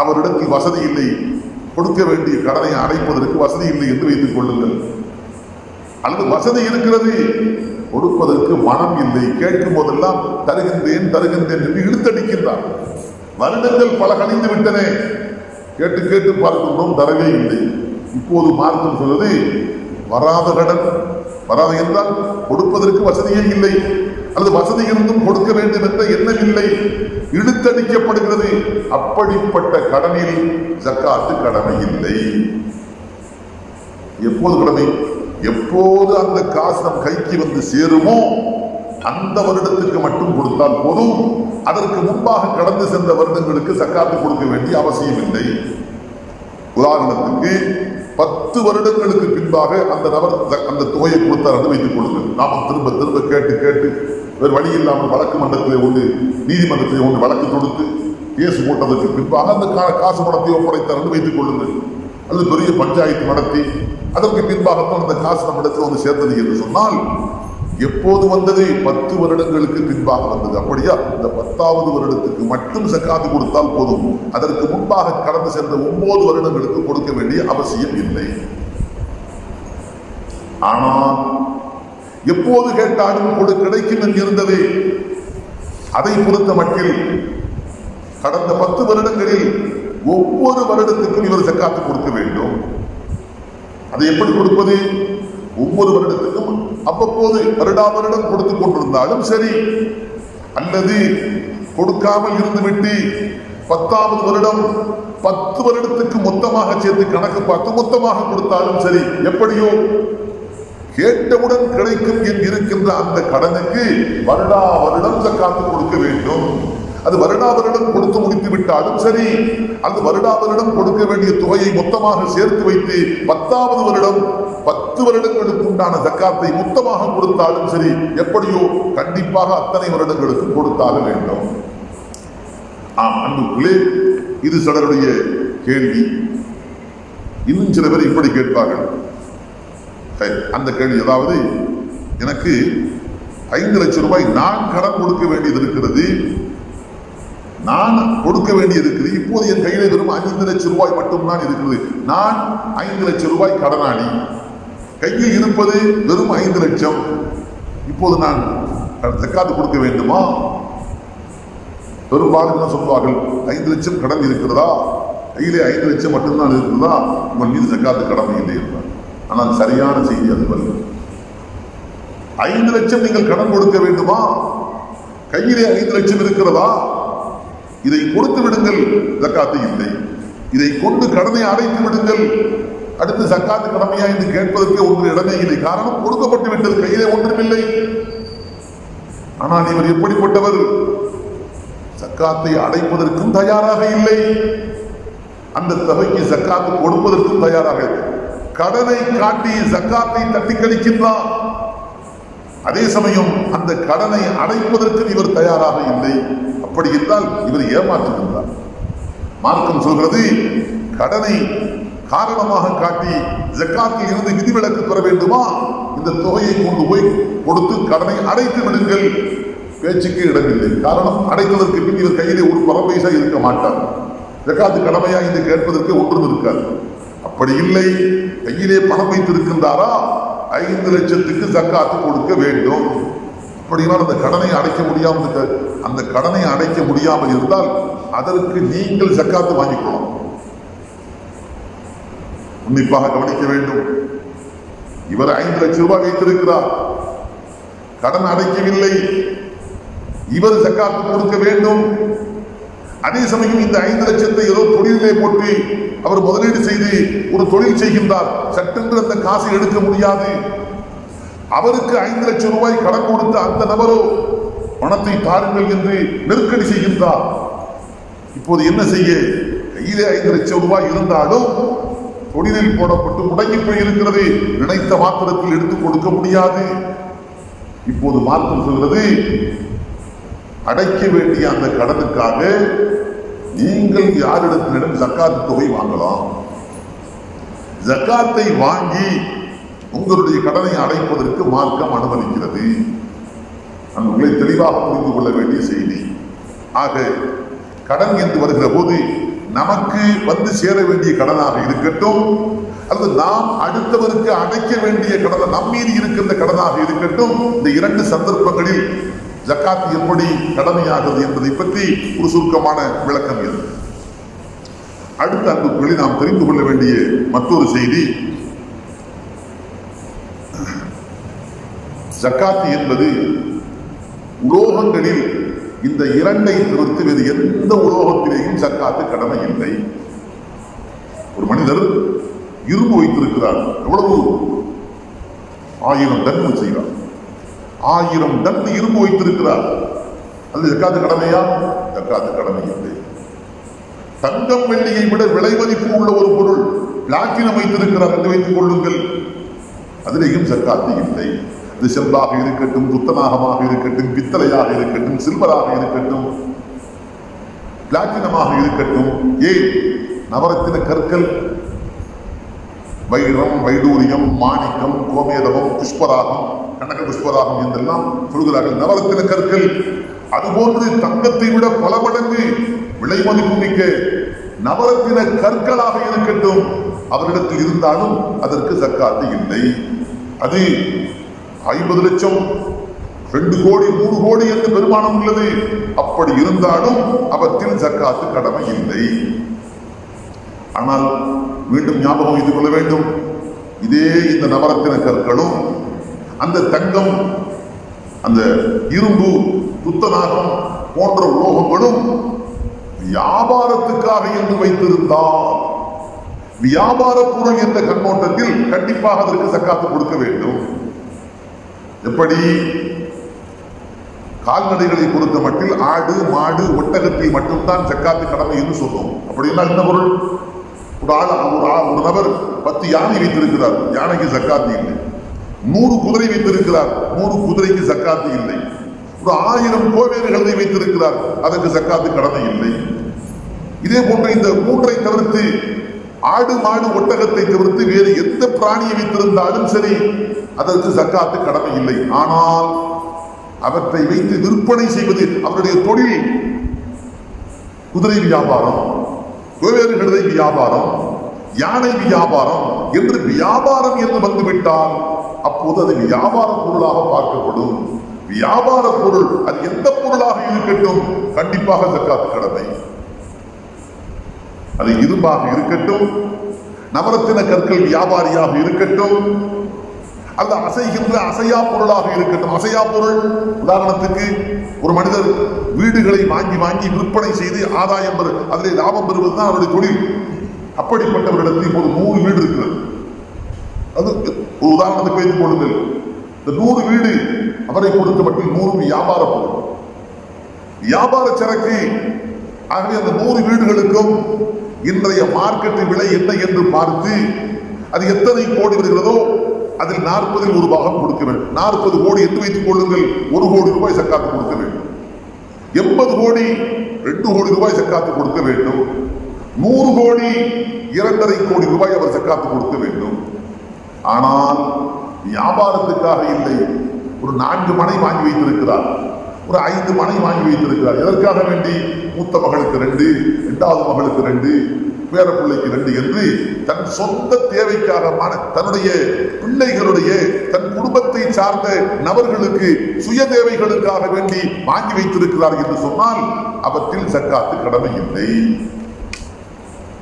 அவரிடத்தில் வசதி இல்லை, கொடுக்க வேண்டிய கடனை அடைப்பதற்கு வசதி இல்லை என்று வைத்துக் கொள்ளுங்கள். அல்லது வசதி இருக்கிறது, கொடுப்பதற்கு மனம் இல்லை, கேட்கும் போதெல்லாம் தருகின்றேன் தருகின்றேன் என்று இழுத்தடிக்கின்றார். வருடங்கள் பல கழிந்து விட்டன, கேட்டு கேட்டு பார்க்கின்றோம், தரவே இல்லை. இப்போது மார்க்கம் சொல்வது வராத கடன், வராது என்றால் கொடுப்பதற்கு வசதியே இல்லை, அல்லது வசதி இருந்தும் கொடுக்க வேண்டும் என்ற எண்ணம் இல்லை, இழுத்தடிக்கப்படுகிறது. அப்படிப்பட்ட கடனில் ஜக்காத்து கடமை இல்லை. எப்போது கடமை? எப்போது அந்த காசு நம் கைக்கு வந்து சேருமோ அந்த வருடத்துக்கு மட்டும் கொடுத்தால் போதும். அதற்கு முன்பாக கடந்து சென்ற வருடங்களுக்கு ஜக்காத்து கொடுக்க வேண்டிய அவசியம் இல்லை. உதாரணத்துக்கு 10 வருடங்களுக்கு பின்பாக அந்த நபர் அந்த தொகையை கொடுத்தார் என்று வைத்துக் கொள்ளுங்கள். நாம திரும்ப திரும்ப கேட்டு கேட்டு வேறு வழி இல்லாமல் வழக்கு மன்றத்திலே ஒன்று, நீதிமன்றத்திலே ஒன்று வழக்கு தொடுத்து கேஸ் போட்டதற்கு பின்பாக அந்த காசு பணத்தை ஒப்படைத்தார் என்று வைத்துக் கொள்ளுங்கள். அல்லது பெரிய பஞ்சாயத்து நடத்தி அதற்கு பின்பாகத்தான் அந்த காசு நம்மிடத்தில் வந்து சேர்ந்தது என்று சொன்னால் எப்போது வந்தது? 10 வருடங்களுக்கு பின்பாக வந்தது. அப்படியா? இந்த 10வது வருடத்துக்கு மட்டும் ஜக்காத்து கொடுத்தால் போதும். அதற்கு முன்பாக கடந்து சென்ற 9 வருடங்களுக்கு கொடுக்க வேண்டிய அவசியம் இல்லை. ஆனால் எப்போது கேட்டாலும் கிடைக்கும் என்கிருந்தது. அதை பொறுத்த மட்டில் கடந்த 10 வருடங்களில் ஒவ்வொரு வருடத்துக்கும் இவர் ஜக்காத்து கொடுக்க வேண்டும். அதை எப்படி கொடுப்பது? ஒவ்வொரு வருடத்துக்கும் அவ்வப்போது வருடா வருடம் கொடுத்துக் கொண்டிருந்தாலும் சரி, அல்லது கொடுக்காமல் இருந்துவிட்டு 10வது வருடம் 10 வருடத்துக்கு மொத்தமாக சேர்த்து கணக்கு பார்த்து மொத்தமாக கொடுத்தாலும் சரி, எப்படியோ கேட்டவுடன் கிடைக்கும் இருக்கின்ற அந்த கடனுக்கு வருடா வருடம் ஜக்காத்து கொடுக்க வேண்டும். அது வருடா வருடம் கொடுத்து முடித்து விட்டாலும் சரி, அந்த வருடா வருடம் கொடுக்க வேண்டிய தொகையை மொத்தமாக சேர்த்து வைத்து 10வது வருடம் 10 வருடங்களுக்கு உண்டான ஜக்காத்தை மொத்தமாக கொடுத்தாலும் சரி, எப்படியோ கண்டிப்பாக அத்தனை வருடங்களுக்கு கொடுத்தாக வேண்டும். அன்புக்குள்ளே, இது சிலருடைய கேள்வி. இன்னும் சில பேர் இப்படி கேட்பார்கள். அந்த கேள்வி, அதாவது எனக்கு 5 லட்சம் ரூபாய் நான் கடன் கொடுக்க வேண்டியது இருக்கிறது, நான் கொடுக்க வேண்டியது இருக்குது. இப்போது என் கையில வெறும் 5 லட்சம் ரூபாய் மட்டும்தான் இருக்கிறது. நான் 5 லட்சம் ரூபாய் கடனாளி, கையில் இருப்பது வெறும் 5 லட்சம். இப்போது நான் ஜக்காத்து கொடுக்க வேண்டுமா? பெரும்பாலும் என்ன சொல்வார்கள்? 5 லட்சம் கடன் இருக்கிறதா? கையிலே 5 லட்சம் மட்டும்தான் இருக்கிறதா? உங்கள் மீது ஜக்காத்து கடமை இல்லை என்றார். ஆனால் சரியான செய்தி அதுவல்ல. 5 லட்சம் நீங்கள் கடன் கொடுக்க வேண்டுமா? கையிலே 5 லட்சம் இருக்கிறதா? இதை கொடுத்து விடுங்கள், ஜக்காத்து இல்லை. இதை கொண்டு கடனை அடைத்து விடுங்கள், அடுத்து ஜக்காத்து கடமையா என்று கேட்பதற்கு ஒன்று இடமே இல்லை. காரணம், கொடுக்கப்பட்டு விட்டது, கையிலே ஒன்றுமில்லை. ஆனால் இவர் எப்படிப்பட்டவர்? ஜக்காத்தை அடைப்பதற்கும் தயாராக இல்லை, அந்த தொகைக்கு ஜக்காத்து கொடுப்பதற்கும் தயாராக இல்லை. கடனை காட்டி ஜக்காத்தை தட்டி கழிக்கின்றார். அதே சமயம் அந்த கடனை அடைப்பதற்கு இவர் தயாராக இல்லை. அப்படி என்றால் இவர் ஏமாற்றுகின்றார். மார்க்கம் சொல்கிறது, கடனை காரணமாக காட்டி ஜக்காத்தில் இருந்து விதிவிலக்கு பெற வேண்டுமா, இந்த தொகையை கொண்டு போய் கொடுத்து கடனை அடைத்து விடுங்கள். பேச்சுக்கு இடமில்லை. காரணம், அடைத்ததற்கு பின் இவர் கையிலே ஒரு பரபைசா இருக்க மாட்டார். ஜக்காத்து கடமையா என்று கேட்பதற்கு ஒன்றும் இருக்காது. அப்படி இல்லை, கையிலே பணம் வைத்திருக்கின்றாரா, 5 லட்சத்துக்கு ஜக்காத்து கொடுக்க வேண்டும். அப்படினால் அந்த கடனை அடைக்க முடியாமல், அந்த கடனை அடைக்க முடியாமல் இருந்தால் அதற்கு நீங்கள் ஜக்காத்து வாங்கிக்கணும். உன்னிப்பாக கவனிக்க வேண்டும். இவர் 5 லட்சம் ரூபாய் வைத்திருக்கிறார், கடன் அடைக்கவில்லை, இவர் ஜக்காத்து கொடுக்க வேண்டும். அதே சமயம் இந்த 5 லட்சத்தை ஏதோ தொழிலே போட்டு அவர் முதலீடு செய்து ஒரு தொழில் செய்கின்றார். சட்டென்று அந்த காசை எடுக்க முடியாது. அவருக்கு 5 லட்சம் ரூபாய் கடன் கொடுத்த அந்த நபரோ பணத்தை தாருங்கள் என்று நெருக்கடி செய்கின்றார். இப்போது என்ன செய்ய? கையிலே 5 லட்சம் ரூபாய் இருந்தாலும் தொழிலில் போடப்பட்டு முடங்கி போயிருக்கிறது. நினைத்த மாத்திரத்தில் எடுத்துக் கொடுக்க முடியாது. இப்போது மாற்றம் சொல்கிறது, அடைக்க வேண்டிய அந்த கடனுக்காக நீங்கள் யாரிடத்திடம் ஜக்காத்து தொகை வாங்கலாம். ஜக்காத்தை வாங்கி உங்களுடைய கடனை அடைப்பதற்கு மார்க்கம் அனுமதிக்கிறது. உங்களை தெளிவாக புரிந்து கொள்ள வேண்டிய செய்தி. ஆக கடன் என்று வருகிற போது நமக்கு வந்து சேர வேண்டிய கடனாக இருக்கட்டும், அல்லது நாம் அடுத்தவருக்கு அடைக்க வேண்டிய கடன், நம்மீது இருக்கின்ற கடனாக இருக்கட்டும், இந்த 2 சந்தர்ப்பங்களில் ஜக்காத் எப்படி கடமையாகிறது என்பதை பற்றி ஒரு சுருக்கமான விளக்கம் இது. அடுத்த அன்புக்குள்ளே நாம் தெரிந்து கொள்ள வேண்டிய மற்றொரு செய்தி, ஜக்காத் என்பது உலோகங்களில் இந்த 2ஐ தவிர்த்து வேறு எந்த உலோகத்திலேயும் ஜக்காத்து கடமை இல்லை. ஒரு மனிதர் இரும்பு வைத்திருக்கிறார், எவ்வளவு 1000 டன் செய்கிறார், 1000 டன் இரும்பு வைத்திருக்கிறார். அது ஜக்காத்து கடமையா? ஜக்காத்து கடமை இல்லை. தங்கம் வெள்ளியை விட விலை மதிப்பு உள்ள ஒரு பொருள் பிளாட்டினம் வைத்திருக்கிறார் என்று வைத்துக் கொள்ளுங்கள், அதிலேயும் ஜக்காத்து இல்லை. அது செம்பாக இருக்கட்டும், துத்தநாகமாக இருக்கட்டும், பித்தளையாக இருக்கட்டும், சில்வராக இருக்கட்டும், பிளாட்டினமாக இருக்கட்டும், ஏன் நவரத்தின கற்கள் வைரம், வைடூரியம், மாணிக்கம், கோமேதகம், புஷ்பராகம், கனக புஷ்பராகம் என்றெல்லாம் சொல்கிறார்கள். நவரத்தின கற்கள் அதுபோன்று தங்கத்தை விட பல மடங்கு விலை மதிப்பு மிக்க நவரத்தின கற்களாக இருக்கட்டும், அவரிடத்தில் இருந்தாலும் அதற்கு ஜக்காத்து இல்லை. அது 50 லட்சம், 2 கோடி, 3 கோடி என்று பெருமானம் உள்ளது. அப்படி இருந்தாலும் அவற்றில் ஜக்காத்து கடமை இல்லை. ஆனால் மீண்டும் ஞாபகம் வைத்துக் கொள்ள வேண்டும், இதே இந்த நவரத்தின கற்களும் அந்த தங்கம், அந்த இரும்பு, துத்தநாகம் போன்ற உலோகங்களும் வியாபாரத்துக்காக என்று வைத்திருந்தால், வியாபார பொருள் என்ற கண்ணோட்டத்தில் கண்டிப்பாக அதற்கு ஜக்காத்து கொடுக்க வேண்டும். எப்படி கால்நடைகளை பொறுத்த மட்டில் ஆடு, மாடு, ஒட்டகத்தில் மட்டும்தான் ஜக்காத்து கடமை என்று சொல்லும். அப்படின்னா என்ன பொருள்? ஒரு நபர் 10 யானை வைத்திருக்கிறார், யானைக்கு ஜக்காத்து இல்லை. 100 குதிரை வைத்திருக்கிறார், 100 குதிரைக்கு ஜக்காத்து இல்லை. ஒரு 1000 கோவேறுகளை வைத்திருக்கிறார், அதற்கு ஜக்காத்து கடமை இல்லை. இதே போன்ற இந்த 3ஐ தவிர்த்து, ஆடு, மாடு, ஒட்டகத்தை தவிர்த்து வேறு எந்த பிராணியை வைத்திருந்தாலும் சரி, அதற்கு ஜக்காத்து கடமை இல்லை. ஆனால் அவற்றை வைத்து விற்பனை செய்வது அவருடைய தொழில். குதிரை வியாபாரம், கோவேறுகளை வியாபாரம், யானை வியாபாரம் என்று வியாபாரம் என்று வந்துவிட்டால் அப்போது அது வியாபார பொருளாக பார்க்கப்படும். வியாபார பொருள் அது எந்த பொருளாக இருக்கட்டும், கண்டிப்பாக ஜக்காத்து கடமை. அது இரும்பாக இருக்கட்டும், நவரத்தின கற்கள் வியாபாரியாக இருக்கட்டும், அல்ல அசைகின்ற அசையா பொருளாக இருக்கட்டும். அசையா பொருள் உதாரணத்துக்கு ஒரு மனிதர் வீடுகளை வாங்கி வாங்கி விற்பனை செய்து ஆதாயம் அதிலே லாபம் பெறுவதுதான் அவருடைய தொழில். அப்படிப்பட்டவரிடத்தில் இப்போது 100 வீடு இருக்கிறது. அது ஒரு உதாரணத்துக்கு வைத்துக் கொள்ளுங்கள். இந்த 100 வீடு அவரை பொறுத்த மட்டும் 100 வியாபார பொருள், வியாபார சரக்கு. ஆகவே அந்த 100 வீடுகளுக்கும் இன்றைய மார்க்கெட் விலை என்ன என்று பார்த்து அது எத்தனை கோடி வருகிறதோ அதில் 40ல் ஒரு பாகம் கொடுக்க வேண்டும். 40 கோடி என்று வைத்துக் கொள்ளுங்கள், 1 கோடி ரூபாய் ஜக்காத்து கொடுக்க வேண்டும். 80 கோடி 2 கோடி ரூபாய் ஜக்காத்து கொடுக்க வேண்டும். 100 கோடி 2.5 கோடி ரூபாய் அவர் ஜக்காத்து கொடுக்க வேண்டும். ஆனால் வியாபாரத்துக்காக இல்லை. ஒரு 4 மனை வாங்கி வைத்திருக்கிறார், ஒரு 5 மனை வாங்கி வைத்திருக்கிறார். எதற்காக வேண்டி? மூத்த மகளுக்கு 2, 2வது மகளுக்கு 2, பேர பிள்ளைக்கு 2 என்று தன் சொந்த தேவைக்காக, தன்னுடைய பிள்ளைகளுடைய, தன் குடும்பத்தை சார்ந்த நபர்களுக்கு சுய தேவைகளுக்காக வேண்டி வாங்கி வைத்திருக்கிறார் என்று சொன்னால் அவற்றில் ஜக்காத்து கடமை இல்லை.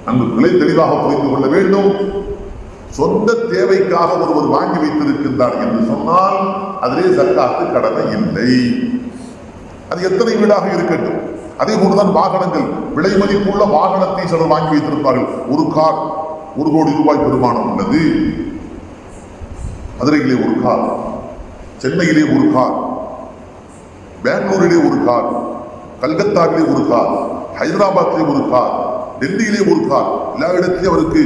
அங்கு தெளிவாக புரிந்து கொள்ள வேண்டும். சொந்த தேவைக்காக ஒருவர் வாங்கி வைத்திருக்கின்றார் என்று சொன்னால் அதிலே ஜக்காத்து கடமை இல்லை. அது எத்தனை வீடாக இருக்கட்டும். அதே போன்றுதான் வாகனங்கள், விலை மதிப்புள்ள வாகனத்தை சிலர் வாங்கி வைத்திருப்பார்கள். ஒரு கார் 1 கோடி ரூபாய் பெருமானம் உள்ளது. மதுரையிலே ஒரு கார், சென்னையிலே ஒரு கார், பெங்களூரிலே ஒரு கார், கல்கத்தாவிலே ஒரு கார், ஹைதராபாத்திலே ஒரு கார், டெல்லியிலே ஒரு கார். எல்லா இடத்திலும் அவருக்கு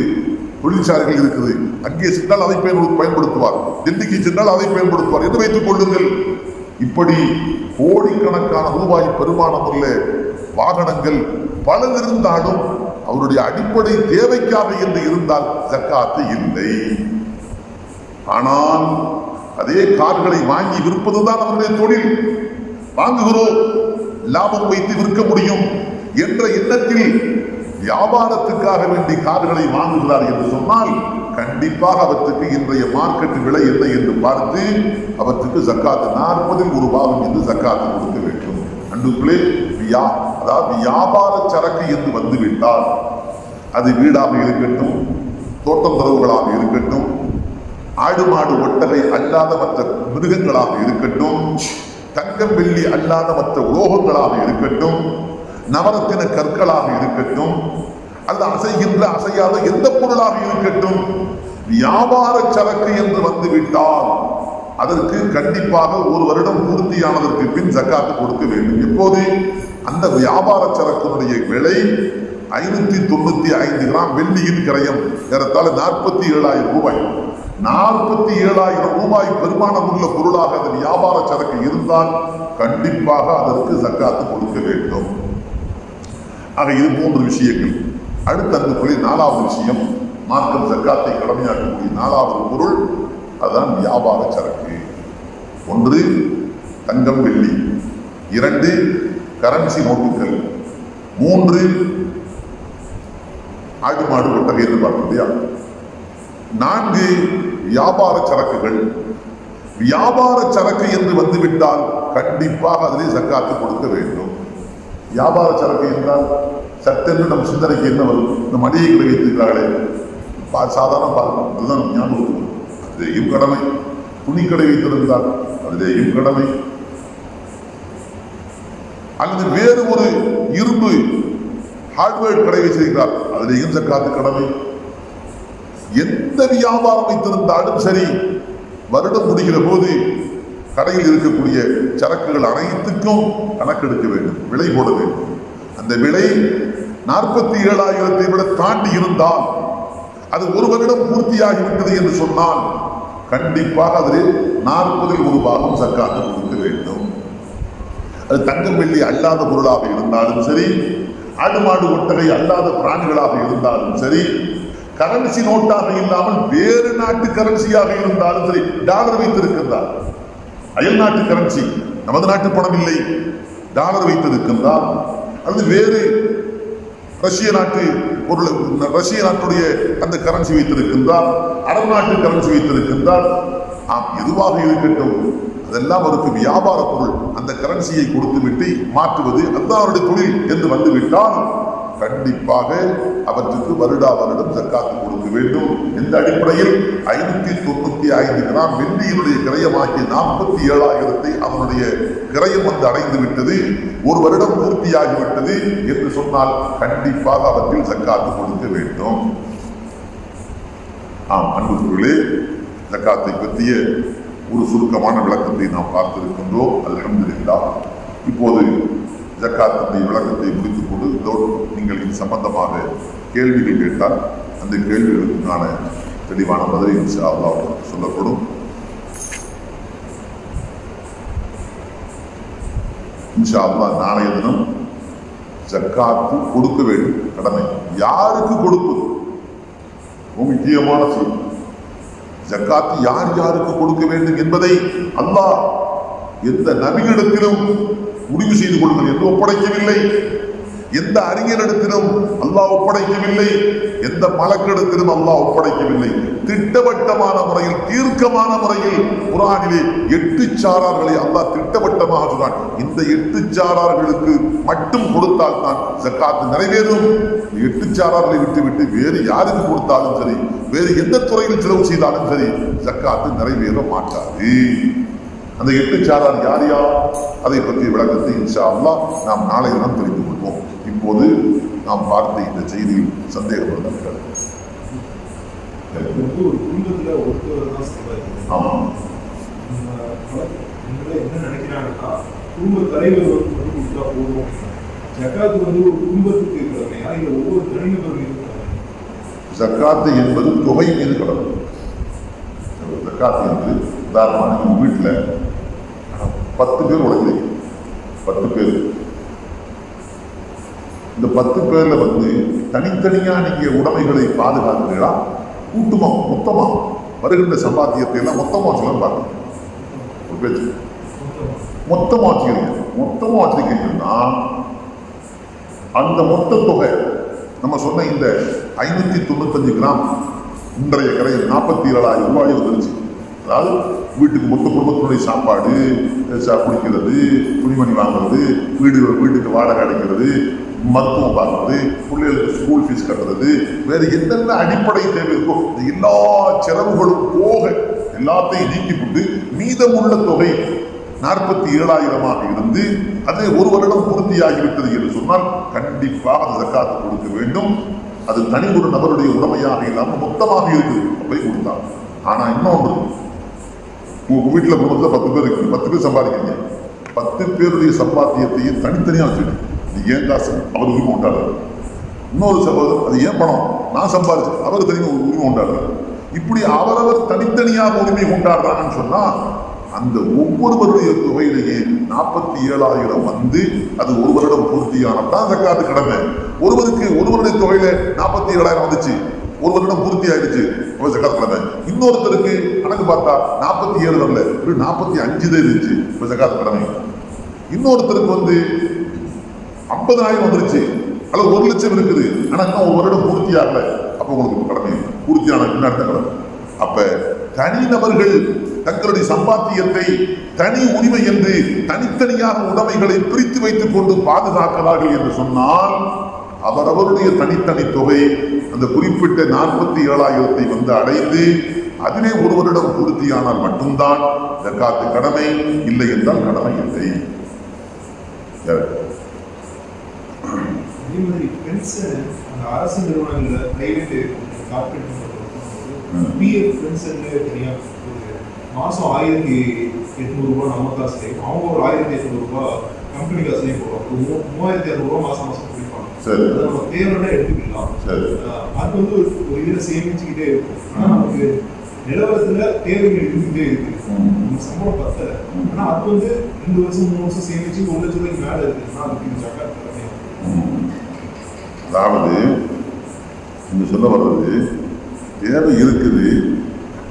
தொழிற்சாலைகள் இருக்குது. அங்கே சென்றால் அதை பயன்படுத்துவார், டெல்லிக்கு சென்றால் அதை பயன்படுத்துவார் என்று வைத்துக் கொள்ளுங்கள். இப்படி கோடிக்கணக்கான ரூபாய் பெருமானம் உள்ள வாகனங்கள் பலர் இருந்தாலும் அவருடைய அடிப்படை தேவைக்காக என்று இருந்தால் ஜக்காத்து இல்லை. ஆனால் அதே கார்களை வாங்கி விற்பதுதான் அவருடைய தொழில். வாங்குகிறோம், லாபம் வைத்து விற்க முடியும் என்ற எண்ணத்தில் வியாபாரத்துக்காக வேண்டி கார்களை வாங்குகிறார் என்று சொன்னால் கண்டிப்பாக அவற்றுக்கு இன்றைய மார்க்கெட் விலை என்ன என்று பார்த்து அவற்றுக்கு ஜக்காத்து 40ல் ஒரு பாகம் என்று ஜக்காத்து கொடுக்க வேண்டும். அன்புகளே, அதாவது வியாபார சரக்கு என்று வந்துவிட்டால் அது வீடாக இருக்கட்டும், தோட்டம் தரவுகளாக இருக்கட்டும், ஆடு மாடு ஒட்டகை அல்லாத மற்ற மிருகங்களாக இருக்கட்டும், தங்கம் வெள்ளி அல்லாத மற்ற உலோகங்களாக இருக்கட்டும், நவரத்தின கற்களாக இருக்கட்டும், அல்ல அசைகின்ற அசையாத எந்த பொருளாக இருக்கட்டும், வியாபார சரக்கு என்று வந்துவிட்டால் அதற்கு கண்டிப்பாக ஒரு வருடம் பூர்த்தியானதற்கு பின் ஜக்காத்து கொடுக்க வேண்டும். எப்போது அந்த வியாபார சரக்குடைய விலை 595 கிராம் வெள்ளியின் கிரயம் ஏறத்தாழ 47,000 ரூபாய். 47,000 ரூபாய் பெருமானம் உள்ள பொருளாக அந்த வியாபார சரக்கு இருந்தால் கண்டிப்பாக அதற்கு ஜக்காத்து கொடுக்க வேண்டும். ஆக இது 3 விஷயங்கள். அடுத்த அன்புக்குள்ளே 4வது விஷயம், மார்க்கம் ஜக்காத்தை கடமையாக்கக்கூடிய 4வது பொருள் அதுதான் வியாபார சரக்கு. 1 தங்கம் வெள்ளி, 2 கரன்சி நோட்டுகள், 3 ஆடு மாடு ஒட்டகை என்று பார்க்க இல்லையா, 4 வியாபார சரக்குகள். வியாபார சரக்கு என்று வந்துவிட்டால் கண்டிப்பாக அதிலே ஜக்காத்து கொடுக்க வேண்டும். வியாபார சரக்கு என்றால் சட்டென்று நம் சிந்தனைக்கு என்ன வரும்? இந்த மளிகை கடை வைத்திருக்கிறார்களே, சாதாரண பார்க்கணும், அதுதான் ஞாபகம் வரும். அதிலேயும் கடமை. துணிக்கடை வைத்திருந்தால் அதிலேயும் கடமை. அல்லது வேறு ஒரு இரும்பு ஹார்ட்வேர் கடை வைத்திருக்கிறார், அதிலேயும் ஜக்காத்து கடமை. எந்த வியாபாரம் வைத்திருந்தாலும் சரி, வருடம் முடிகிற போது கடையில் இருக்கக்கூடிய சரக்குகள் அனைத்துக்கும் கணக்கெடுக்க வேண்டும், விலை போட வேண்டும். அந்த விலை 47,000 விட தாண்டி இருந்தால், அது ஒரு வருடம் பூர்த்தியாகிவிட்டது என்று சொன்னால் கண்டிப்பாக அதில் 40 ஒரு பாகம் ஜக்காத்து கொடுக்க வேண்டும். அது தங்கம் வெள்ளி அல்லாத பொருளாக இருந்தாலும் சரி, ஆடு மாடு ஒட்டகை அல்லாத பிராணிகளாக இருந்தாலும் சரி, கரன்சி நோட்டாக இல்லாமல் வேறு நாட்டு கரன்சியாக இருந்தாலும் சரி, டாலர் வைத்திருக்கின்றார், அயல் நாட்டு கரன்சி, நமது நாட்டு பணம் இல்லை, டாலர் வைத்திருக்கின்றார், அல்லது வேறு ரஷ்ய நாட்டு பொருள், ரஷ்ய நாட்டுடைய அந்த கரன்சி வைத்திருக்கின்றார், அரபு நாட்டு கரன்சி வைத்திருக்கின்றார், எதுவாக இருக்கட்டும், அதெல்லாம் அவருக்கு வியாபார பொருள். அந்த கரன்சியை கொடுத்து விட்டு மாற்றுவது அதுதான் அவருடைய தொழில் என்று வந்துவிட்டால் கண்டிப்பாக அவற்றுக்கு வருடா வருடம் ஜக்காத்து கொடுக்க வேண்டும். எந்த அடிப்படையில் 595 கிராம் வெள்ளியினுடைய கிரயமாகிய 47,000 அவனுடைய கிரயம் வந்து அடைந்து விட்டது, ஒரு வருடம் பூர்த்தியாகிவிட்டது என்று சொன்னால் கண்டிப்பாக அவற்றில் ஜக்காத்து கொடுக்க வேண்டும். அன்புக்குள்ளே ஜக்காத்தை பற்றிய ஒரு சுருக்கமான விளக்கத்தை நாம் பார்த்திருக்கின்றோம். அல்ஹம்துலில்லாஹ். இப்போது ஜக்காத்தினுடைய விளக்கத்தை முடித்துக் கொண்டு நீங்கள் இது சம்பந்தமாக கேள்விகள் கேட்டால் அந்த கேள்விகளுக்கான தெளிவான பதிலை இன்ஷா அல்லாஹ் சொல்லப்படும். இன்ஷா அல்லாஹ் நாளைய தினம் ஜக்காத்து கொடுக்க வேண்டும், கடமை. யாருக்கு கொடுப்பது முக்கியமான சொல். ஜக்காத்து யார் யாருக்கு கொடுக்க வேண்டும் என்பதை அல்லாஹ் எந்த நபியிடத்திலும் முடிவு செய்து கொள்ளுங்கள் என்று ஒப்படைக்கவில்லை, எந்த அறிஞரிடத்திலும் அல்லாஹ் ஒப்படைக்கவில்லை, எந்த மலக்கிடத்திலும் அல்லாஹ் ஒப்படைக்கவில்லை. திட்டவட்டமான முறையில், தீர்க்கமான முறையில் குர்ஆனிலே 8 சாரார்களை அல்லாஹ் திட்டவட்டமாக சொல்றான். இந்த 8 சாரார்களுக்கு மட்டும் கொடுத்தால் தான் ஜக்காத்து நிறைவேறும். 8 சாரார்களை விட்டுவிட்டு வேறு யாருக்கு கொடுத்தாலும் சரி, வேறு எந்த துறையில் செலவு செய்தாலும் சரி, ஜக்காத்து நிறைவேற மாட்டாது. அந்த 8 சாரார் யார் யார், அதை பற்றிய விளக்கத்தை இன்ஷா அல்லாஹ் நாம் நாளை தினம் தெரிந்து கொள்வோம். இப்போது நாம் பார்த்த இந்த செய்தியில் சந்தேகப்படுகிறார்கள். ஆமாம், என்ன நினைக்கிறாங்கன்னா குடும்ப தலைவர் கொடுத்தா போதும், ஜக்காத்து ஒரு குடும்பத்துக்கு இருக்கிறவங்க இல்ல ஒவ்வொரு தனிநபரும் இருக்கிறாங்க. ஜக்காத்து என்பது தொகை மீது கடமை. ஜக்காத்து என்று உதாரணமாக வீட்டில் 10 பேர் உழைக்கிறீங்க, 10 பேர். இந்த 10 பேர்ல தனித்தனியா நீங்க உடைமைகளை பாதுகாக்கிறீங்களா, கூட்டுமா மொத்தமா வருகின்ற சம்பாத்தியத்தை எல்லாம் மொத்தமா சொல்லணும் பார்க்கணும். ஒரு பேச்சு மொத்தமா வச்சுக்கிறீங்க. மொத்தமா வச்சிருக்கீங்கன்னா அந்த மொத்த தொகை நம்ம சொன்ன இந்த 595 கிராம் இன்றைய கரையில் 47,000 ரூபாய் வந்துருச்சு. அதாவது வீட்டுக்கு மொத்த குடும்பத்தினுடைய சாப்பாடு, குடிக்கிறது, துணிமணி வாங்குறது, வீட்டுக்கு வாடகை அடைக்கிறது, மருத்துவம் பார்க்கறது, பிள்ளைகளுக்கு ஸ்கூல் ஃபீஸ் கட்டுறது, வேறு என்னென்ன அடிப்படை தேவை இருக்கோ எல்லா செலவுகளும் போக எல்லாத்தையும் நீக்கிவிட்டு மீதமுள்ள தொகை 47,000 இருந்து அது ஒரு வருடம் பூர்த்தியாகிவிட்டது என்று சொன்னால் கண்டிப்பாக அந்த ஜக்காத்து கொடுக்க வேண்டும். அது தனி ஒரு நபருடைய உடமையாக இல்லாமல் மொத்தமாக இருக்குது, போய் கொடுத்தாங்க. ஆனா இன்னொன்று, உங்க வீட்டுல குடும்பத்துல 10 பேர் இருக்கு, 10 பேர் சம்பாதிக்கிறீங்க, 10 பேருடைய சம்பாத்தியத்தையும் தனித்தனியா வச்சுருக்கு. இது ஏன் காசு, அவர் உரிமை உண்டாடுறாரு. இன்னொரு சகோதரர், அது ஏன் பணம், நான் சம்பாதிச்சு, அவர் தனியாக உரிமை உண்டாடுறாரு. இப்படி அவரவர் தனித்தனியாக உரிமை உண்டாடுறாங்கன்னு சொன்னா அந்த ஒவ்வொருவருடைய தொகையிலேயே 47,000 வந்து அது ஒரு வருடம் பூர்த்தியானதான் ஜக்காத்து கடமை. ஒருவருடைய தொகையில 47,000 வந்துச்சு, ஒரு வருடம் பூர்த்தி ஆயிடுச்சு ஜக்காத் கடமை. இன்னொருத்தருக்கு கணக்கு பார்த்தா 47 வரல, 45 தான் இருந்துச்சு ஜக்காத் கடமை. இன்னொருத்தருக்கு 50,000 வந்துருச்சு, அல்லது 1 லட்சம் இருக்குது, ஆனா ஒரு வருடம் பூர்த்தி ஆகல. அப்ப உங்களுக்கு கடமை பூர்த்தியான அடுத்த கடமை. அப்ப தனிநபர்கள் தங்களுடைய சம்பாத்தியத்தை தனி உரிமை என்று தனித்தனியான உடைமைகளை பிரித்து வைத்துக் கொண்டு பாதுகாக்கிறார்கள் என்று சொன்னால் அவரவருடைய தனித்தனி தொகை அந்த குறிப்பிட்ட 47,000 அடைந்து அதிலே ஒரு வருடம் பூர்த்தியானால் மட்டும்தான் ஜக்காத்து கடமை, இல்லை என்றால் கடமை இல்லை. அரசு நிறுவனங்கள் மாசம் 1,800 ரூபாய் நம்ம காசுலையும் அவங்க ஒரு 1,800 ரூபாய் கம்பெனி காசுலையும் போடுவாங்க. 3,200 ரூபாய் மாசம் கொடுப்பாங்க. அதை நம்ம தேவைன்னா எடுத்துக்கலாம். அது ஒரு இதில் சேமிச்சுக்கிட்டே இருக்கும். ஆனா நமக்கு நிலவரத்துல தேவைகள் இருந்துகிட்டே இருக்கு. நம்ம சம்பளம் பத்தல, ஆனா அது 2 வருஷம் 3 வருஷம் சேமிச்சு 1 லட்சம் ரூபாய்க்கு மேல இருக்குன்னா அதுக்கு ஜக்காத் கடமை. அதாவது நீங்க சொல்ல வர்றது தேவை இருக்குது,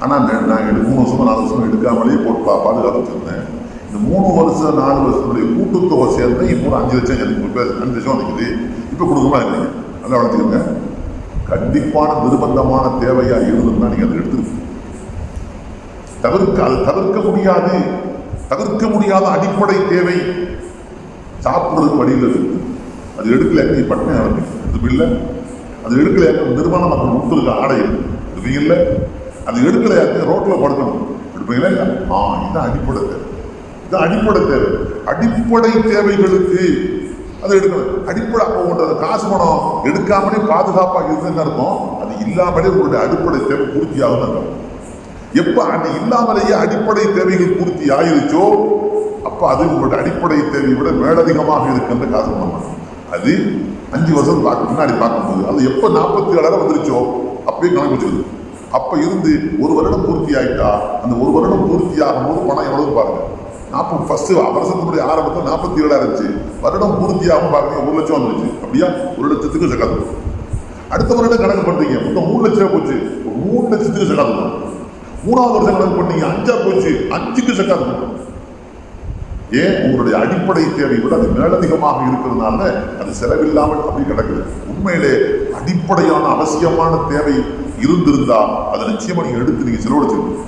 ஆனா நான் 3 வருஷமா 4 வருஷம் எடுக்காமலே போட்டு பாதுகாத்து வச்சிருந்தேன். இந்த 3 வருஷம் 4 வருஷத்துடைய கூட்டுத்தொகை சேர்ந்து இப்போ 5 லட்சம் 5 லட்சம் வந்துக்குது. இப்ப கொடுக்குமா இல்லைங்க? அதை வளர்த்துக்கோங்க. கண்டிப்பான நிர்பந்தமான தேவையா இருந்ததுன்னா நீங்க அதை எடுத்துருக்கீங்க. தவிர்க்க முடியாத அடிப்படை தேவை சாப்பிடுறதுக்கு வழியில் இருக்கு. அது எடுக்கல நீ பட்டினி ஆரம்பிக்கும் இல்லை, அது எடுக்கலையா நிர்வாணம் மக்கள் முத்துருக்கு ஆடை இருப்பீங்கல்ல, அது எடுக்கலையாக்க ரோட்ல படுக்கணும் எடுப்பீங்களா? இதுதான் அடிப்படை தேவை. இதுதான் அடிப்படை தேவை. அடிப்படை தேவைகளுக்கு அதை எடுக்கணும். அடிப்படை அப்போ காசு பணம் எடுக்காமலே பாதுகாப்பாக இருக்குன்னு அர்த்தம். அது இல்லாமலே உங்களுடைய அடிப்படை தேவை பூர்த்தி ஆகும் அர்த்தம். எப்ப அது இல்லாமலேயே அடிப்படை தேவைகள் பூர்த்தி ஆயிருச்சோ அப்ப அது உங்களுடைய அடிப்படை தேவையை விட மேலதிகமாக இருக்கின்ற காசு பணம். அது 5 வருஷம் முன்னாடி பார்க்கும்போது அது எப்ப 47,000 வந்துருச்சோ அப்பயே கணக்கு வச்சிருது. அப்ப இருந்து ஒரு வருடம் பூர்த்தி ஆயிட்டா அந்த ஒரு வருடம் பூர்த்தி ஆகும் போது பணம் எவ்வளவு பாருங்க. 40 வருஷத்தினுடைய ஆரம்பத்தில் 47,000 இருந்துச்சு. வருடம் பூர்த்தியாகவும் பாருங்க 1 லட்சம் வந்துருச்சு. அப்படியா 1 லட்சத்துக்கு ஜக்காத்து. அடுத்த வருடம் கணக்கு பண்றீங்க, மொத்தம் 3 லட்சம் போச்சு. 3 லட்சத்துக்கு ஜக்காத்து. 3வது வருஷம் கணக்கு பண்ணீங்க 5 போச்சு, 5க்கு ஜக்காத்து. ஏன்? உங்களுடைய அடிப்படை தேவை விட அது மேலதிகமாக இருக்கிறதுனால அது செலவில்லாமல் அப்படி கிடக்குது. உண்மையிலே அடிப்படையான அவசியமான தேவை இருந்திருந்தா அதை நிச்சயமா நீங்க எடுத்து நீங்க செலவழிச்சிருக்கீங்க.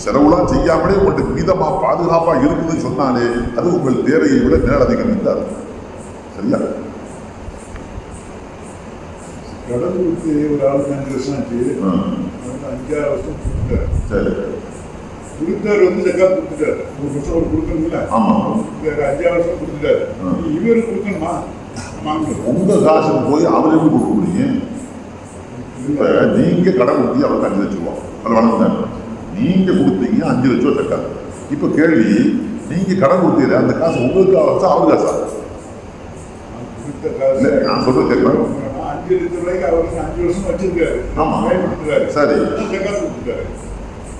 செலவுலாம் செய்யாமலே உங்களுக்கு மீதமா பாதுகாப்பா இருக்குதுன்னு சொன்னாலே அது உங்கள் தேவையை விட மேலதிகம் இருந்தார். சரியா? கடன் கொடுத்து ஒரு ஆளுக்கு 5 வருஷம் ஆச்சு, 5 வருஷம் கொடுத்தாரு. சரி, கொடுத்தாரு ஜக்காத் கொடுத்துட்டாரு. 1 வருஷம் அவர் கொடுக்கணும்ல. ஆமா, 5 வருஷம் கொடுத்துட்டாரு. இவரு கொடுக்கணுமா? உங்க காசு போய் அவர் எப்படி கொடுக்க முடியும்? இப்ப நீங்க கடன் கொடுத்தி அவருக்கு 5 லட்சம் ரூபாய் அது வளர்ந்தாங்க. நீங்க கொடுத்தீங்க 5 லட்சம் ரூபாய் ஜக்காத். இப்ப கேள்வி, நீங்க கடன் கொடுத்தீங்க அந்த காசு உங்களுக்கு காசா அவரு காசா? நான் சொல்றது கேட்கிறேன். 5 லட்சம் ரூபாய்க்கு அவருக்கு 5 வருஷம் வச்சிருக்காரு. ஆமா, பயன்படுத்துறாரு. சரி, ஜக்காத் கொடுத்துட்டாரு.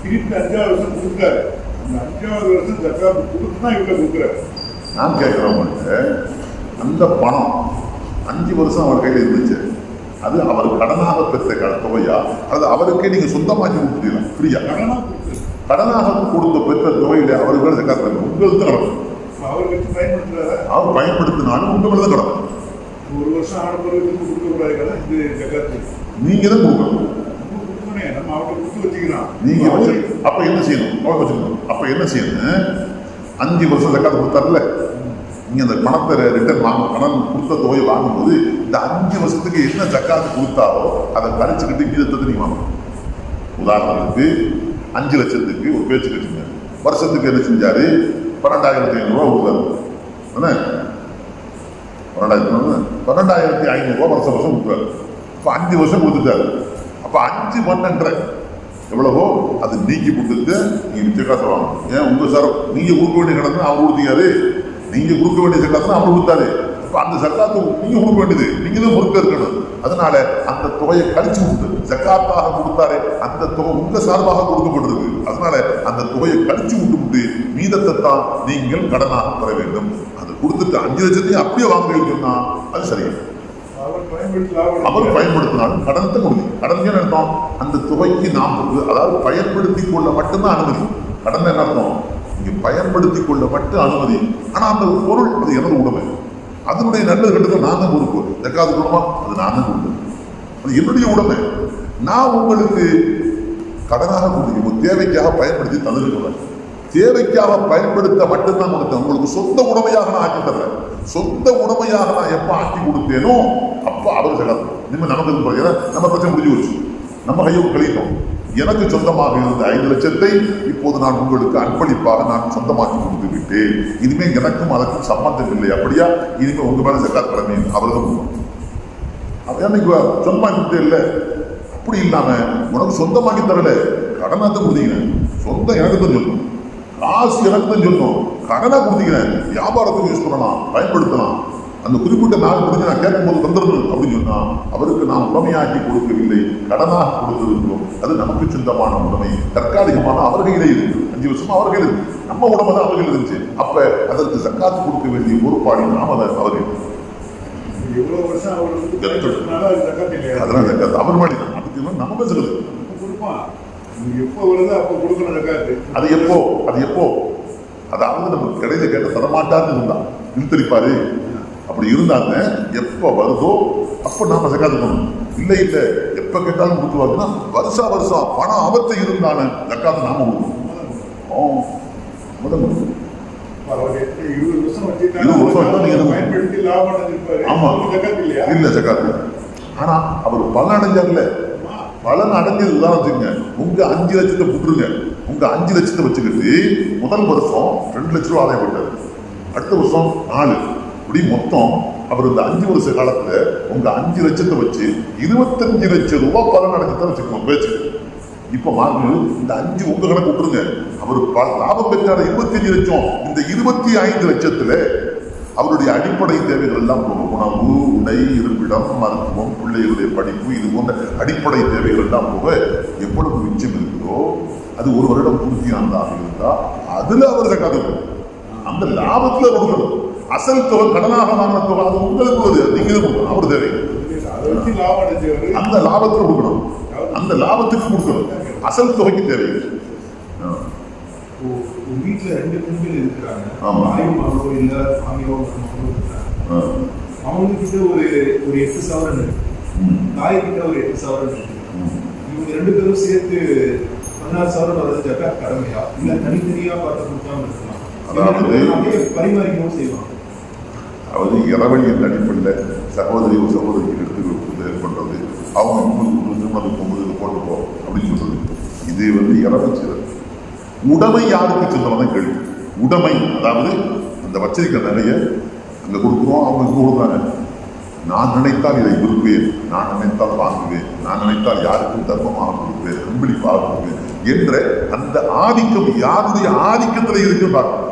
திருப்பி 5வது வருஷம் கொடுத்தாரு. அந்த 5வது வருஷம் ஜக்காத் கொடுத்துதான் இவங்க கொடுக்குறாரு. நான் கேட்கிறேன் உங்களுக்கு, அந்த பணம் 5 வருஷம் அவர் கையில் இருந்துச்சு, அது அவர் கடனாக பெற்ற தொகையா அது அவருக்கே நீங்க சொந்தமாக்கி கொடுத்துட்டீங்களா? ஃப்ரீயா? கடனாக கொடுத்த பெற்ற தொகையில அவருக்கு ஜக்காத் உங்களுக்கு தான் கிடக்கும். அவர் வச்சு பயன்படுத்துறாரு. அவர் பயன்படுத்தினாலும் உங்களுக்கு தான் கிடக்கும். 1 வருஷம் ஆன பிறகு கொடுக்கக்கூடாது கடன். இது ஜக்காத் நீங்க தான் கொடுக்கணும். நம்ம அவரை கொடுத்து வச்சுக்கிறோம். நீங்க அப்ப என்ன செய்யணும்? அவங்க வச்சுக்கணும். அப்ப என்ன செய்யணும்? 5 வருஷம் ஜக்காத் கொடுத்தாருல்ல, நீங்க அந்த பணத்தை ரிட்டர்ன் கடன் கொடுத்த தொகையை வாங்கும்போது இந்த 5 வருஷத்துக்கு என்ன ஜக்காத்து கொடுத்தாரோ அதை கழிச்சுக்கிட்டு மீதத்தை நீங்க வாங்கணும். உதாரணத்துக்கு 5 லட்சத்துக்கு ஒரு பேச்சு வச்சுங்க, வருஷத்துக்கு என்ன செஞ்சாரு? 12,500 ரூபாய் கொடுத்தாரு. 12,500 ரூபாய் வருஷம் கொடுத்தாரு. இப்போ 5 வருஷம் கொடுத்துட்டாரு. அப்ப 5 12 எவ்வளவோ அது நீக்கி கொடுத்துட்டு நீங்க மிச்ச காசு வாங்கணும். ஏன்? உங்க சார் நீங்க கொடுக்க வேண்டிய கடன் அவர் கொடுத்தீங்க, நீங்க கொடுக்க வேண்டிய ஜக்காத்து அவர் கொடுத்தாரு. அப்ப அந்த ஜக்காத்து நீங்க கொடுக்க வேண்டியது, நீங்க தான் பொறுப்பா இருக்கணும். அதனால அந்த தொகையை கழிச்சு விட்டு ஜக்காத்தாக கொடுத்தாரு, அந்த தொகை உங்க சார்பாக கொடுக்கப்பட்டிருக்கு. அதனால அந்த தொகையை கழிச்சு விட்டு மீதத்தை தான் நீங்கள் கடனாக பெற வேண்டும். அதை கொடுத்துட்டு 5 லட்சத்தையும் அப்படியே வாங்குறீங்கன்னா அது சரியா? அவர் பயன்படுத்தினாலும் கடனத்தை கொடுங்க. கடன் அர்த்தம்? அந்த தொகைக்கு நாம் அதாவது பயன்படுத்தி கொள்ள மட்டும்தான் அனுமதி. கடன் என்ன அர்த்தம்? இங்க பயன்படுத்தி கொள்ள மட்டும் அனுமதி. ஆனா அந்த பொருள் அது எனது உடைமை, அதனுடைய நல்லது கெட்டது நான் தான் பொறுப்பு. ஜக்காத் கொடுமா, அது நான் தான் கொடுப்பேன், அது என்னுடைய உடைமை. நான் உங்களுக்கு கடனாக கொடுத்து தேவைக்காக பயன்படுத்தி தந்துருக்கிறேன். தேவைக்காக பயன்படுத்த மட்டும்தான் கொடுத்தேன். உங்களுக்கு சொந்த உடைமையாக நான் ஆக்கி தர்றேன். சொந்த உடைமையாக நான் எப்ப ஆக்கி கொடுத்தேனோ அப்ப அவர் ஜகாத். இனிமேல் நமக்கு நம்ம பிரச்சனை முடிஞ்சு வச்சு நம்ம கையை கழிட்டோம். எனக்கு சொந்தமாக இருந்த 5 லட்சத்தை இப்போது நான் உங்களுக்கு அர்ப்பணிப்பாக நான் சொந்தமாக்கி கொடுத்து விட்டேன். இனிமேல் எனக்கும் அதற்கும் சம்பந்தம் இல்லை. அப்படியா? இனிமேல் உங்க மேல ஜகாத் கடமை அவர்தான் அன்னைக்கு சொந்தமாக்கி கொடுத்தே இல்லை. அப்படி இல்லாம உனக்கு சொந்தமாக்கி தரல, கடனாத்த கொடுத்தீங்க. சொந்தம் எனக்கு தான் சொல்லணும், காசு எனக்கு தான் சொல்லணும், கடனா கொடுத்தீங்க. வியாபாரத்துக்கு யூஸ் பண்ணலாம், பயன்படுத்தலாம். அந்த குறிப்பிட்ட நாள் முடிஞ்சு நான் கேட்கும் போது தந்துடணும் அப்படின்னு சொன்னா அவருக்கு நாம் உடமையாக்கி கொடுக்கவில்லை, கடனாக கொடுத்திருக்கிறோம். அது நமக்கு சொந்தமான உடமை, தற்காலிகமான அவர்களிலே இருக்கு. 5 வருஷமா அவர்கள் இருக்கு, நம்ம உடமை தான் அவர்கள் இருந்துச்சு. அப்ப அதற்கு ஜக்காத்து கொடுக்க வேண்டிய பொறுப்பாளி நாம தான் அவர்கள். அதெல்லாம் ஜக்காத்து அவர் மாதிரி தான். அதுக்கு நம்ம பேசுறது அது எப்போ அதாவது நம்ம கடையில கேட்ட தரமாட்டான்னு இருந்தா இழுத்தரிப்பாரு. அப்படி இருந்தாங்க எப்ப வருதோ அப்ப நாம ஜக்காத்து பண்ணணும். இல்ல இல்ல எப்ப கேட்டாலும் கொடுத்துருவாங்கன்னா வருஷம் பணம் அவத்தை இருந்தான ஜக்காத்து நாம கொடுக்கணும். முதல் 20 வருஷம் இல்ல ஜக்காத்து. ஆனா அவர் பலன் அடைஞ்சார்ல, பலன் அடைஞ்சதுதான் வச்சுக்கோங்க. உங்க 5 லட்சத்தை விட்டுருங்க. உங்க 5 லட்சத்தை வச்சுக்கிட்டு முதல் வருஷம் 2 லட்ச ரூபா ஆதாயம் போட்டாரு, அடுத்த வருஷம் 4, இப்படி மொத்தம் அவர் இந்த 5 வருஷ காலத்துல உங்க 5 லட்சத்தை வச்சு 25 லட்சம் ரூபாய் பலன் அடைஞ்சுதான் வச்சுக்கணும் பேச்சு. இப்ப மார்க்கு இந்த 5 உங்க கணக்கு விட்டுருங்க. அவர் லாபம் பெற்றார 25 லட்சம். இந்த 25 லட்சத்துல அவருடைய அடிப்படை தேவைகள் எல்லாம் போகும். உணவு, உடை, இருப்பிடம், மருத்துவம், பிள்ளைகளுடைய படிப்பு, இது போன்ற அடிப்படை தேவைகள் எல்லாம் போக எவ்வளவு மிச்சம் இருக்குதோ அது ஒரு வருடம் பூர்த்தியானதாக இருந்தா அதுல அவர் ஜக்காத்து அந்த லாபத்துல கொடுக்கணும். அசல் தொகை கடனாக வாங்கின தொகை அது உங்களுக்கு உள்ளது, நீங்க கொடுக்கணும். அவர் தேவை அந்த லாபத்துல கொடுக்கணும், அந்த லாபத்துக்கு கொடுக்கணும், அசல் தொகைக்கு தேவை. வீட்டுல 2 பெண்கள் இருக்கிறாங்க, இல்ல மாமியோ அவங்க கிட்ட ஒரு 8,000 இருக்கு, தாய் கிட்ட ஒரு 8,000 இருக்கு. இவங்க 2 பேரும் சேர்த்து 16,000 வர்றது ஜக்காத் கடமையா இல்ல தனித்தனியா பார்த்து கொடுக்காம இருக்கலாம்? பரிமாறிக்கவும் செய்வாங்க. அதாவது இரவழியின் அடிப்படையில் சகோதரிக்கு எடுத்து பண்றது, அவங்க திருமணத்துக்கு போட்டுப்போ அப்படின்னு சொல்றது. இது இரவல் உடைமை யாருக்கு சொந்தம் கேள்வி. உடைமை அதாவது அந்த வச்சிருக்கிற நிறைய அங்க கொடுக்குறோம், அவங்க கொடுக்குறாங்க. நான் நினைத்தால் இதை விரும்புவேன், நான் நினைத்தால் வாங்குவேன், நான் நினைத்தால் யாருக்கும் தர்மமாக கொடுப்பேன், அன்பளிப்பாக கொடுப்பேன் என்ற அந்த ஆதிக்கம் யாருடைய ஆதிக்கத்தில் இருக்கு பார்க்கணும்.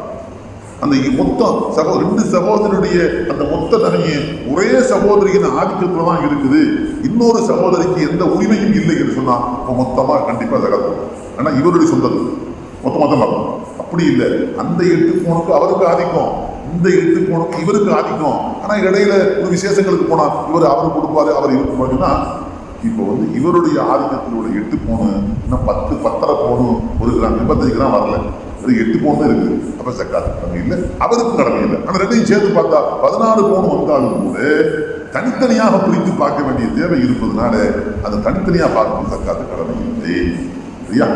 அந்த மொத்தம் 2 சகோதரனுடைய அந்த மொத்த நகையை ஒரே சகோதரியின் ஆதிக்கத்துல தான் இருக்குது. இன்னொரு சகோதரிக்கு எந்த உரிமையும் இல்லை என்று சொன்னா மொத்தமா கண்டிப்பா ஜகாத். ஆனா இவருடைய சொந்தது மொத்தமா தான் பார்க்கணும். அப்படி இல்லை, அந்த 8 பவுனுக்கு அவருக்கு ஆதிக்கம், இந்த 8 பவுனுக்கு இவருக்கு ஆதிக்கம். ஆனா இடையில ஒரு விசேஷங்களுக்கு போனா இவர் அவர் கொடுப்பாரு, அவர் இவருக்கு போனா இப்போ இவருடைய ஆதிக்கத்தினுடைய 8 பவுனு இன்னும் 10-10.5 பவுனு ஒரு கிராம் 25 கிராம் வரல, 8 பவுன் தான் இருக்குது. அப்ப ஜக்காத் கடமை இல்லை, அவருக்கும் கடமை இல்லை. ஆனா 2ஐயும் சேர்த்து பார்த்தா 16 பவுன் வந்தாலும் கூட தனித்தனியாக பிரித்து பார்க்க வேண்டிய தேவை இருப்பதனால அந்த தனித்தனியா பார்க்கணும் ஜக்காத் கடமை இல்லை. சரியா?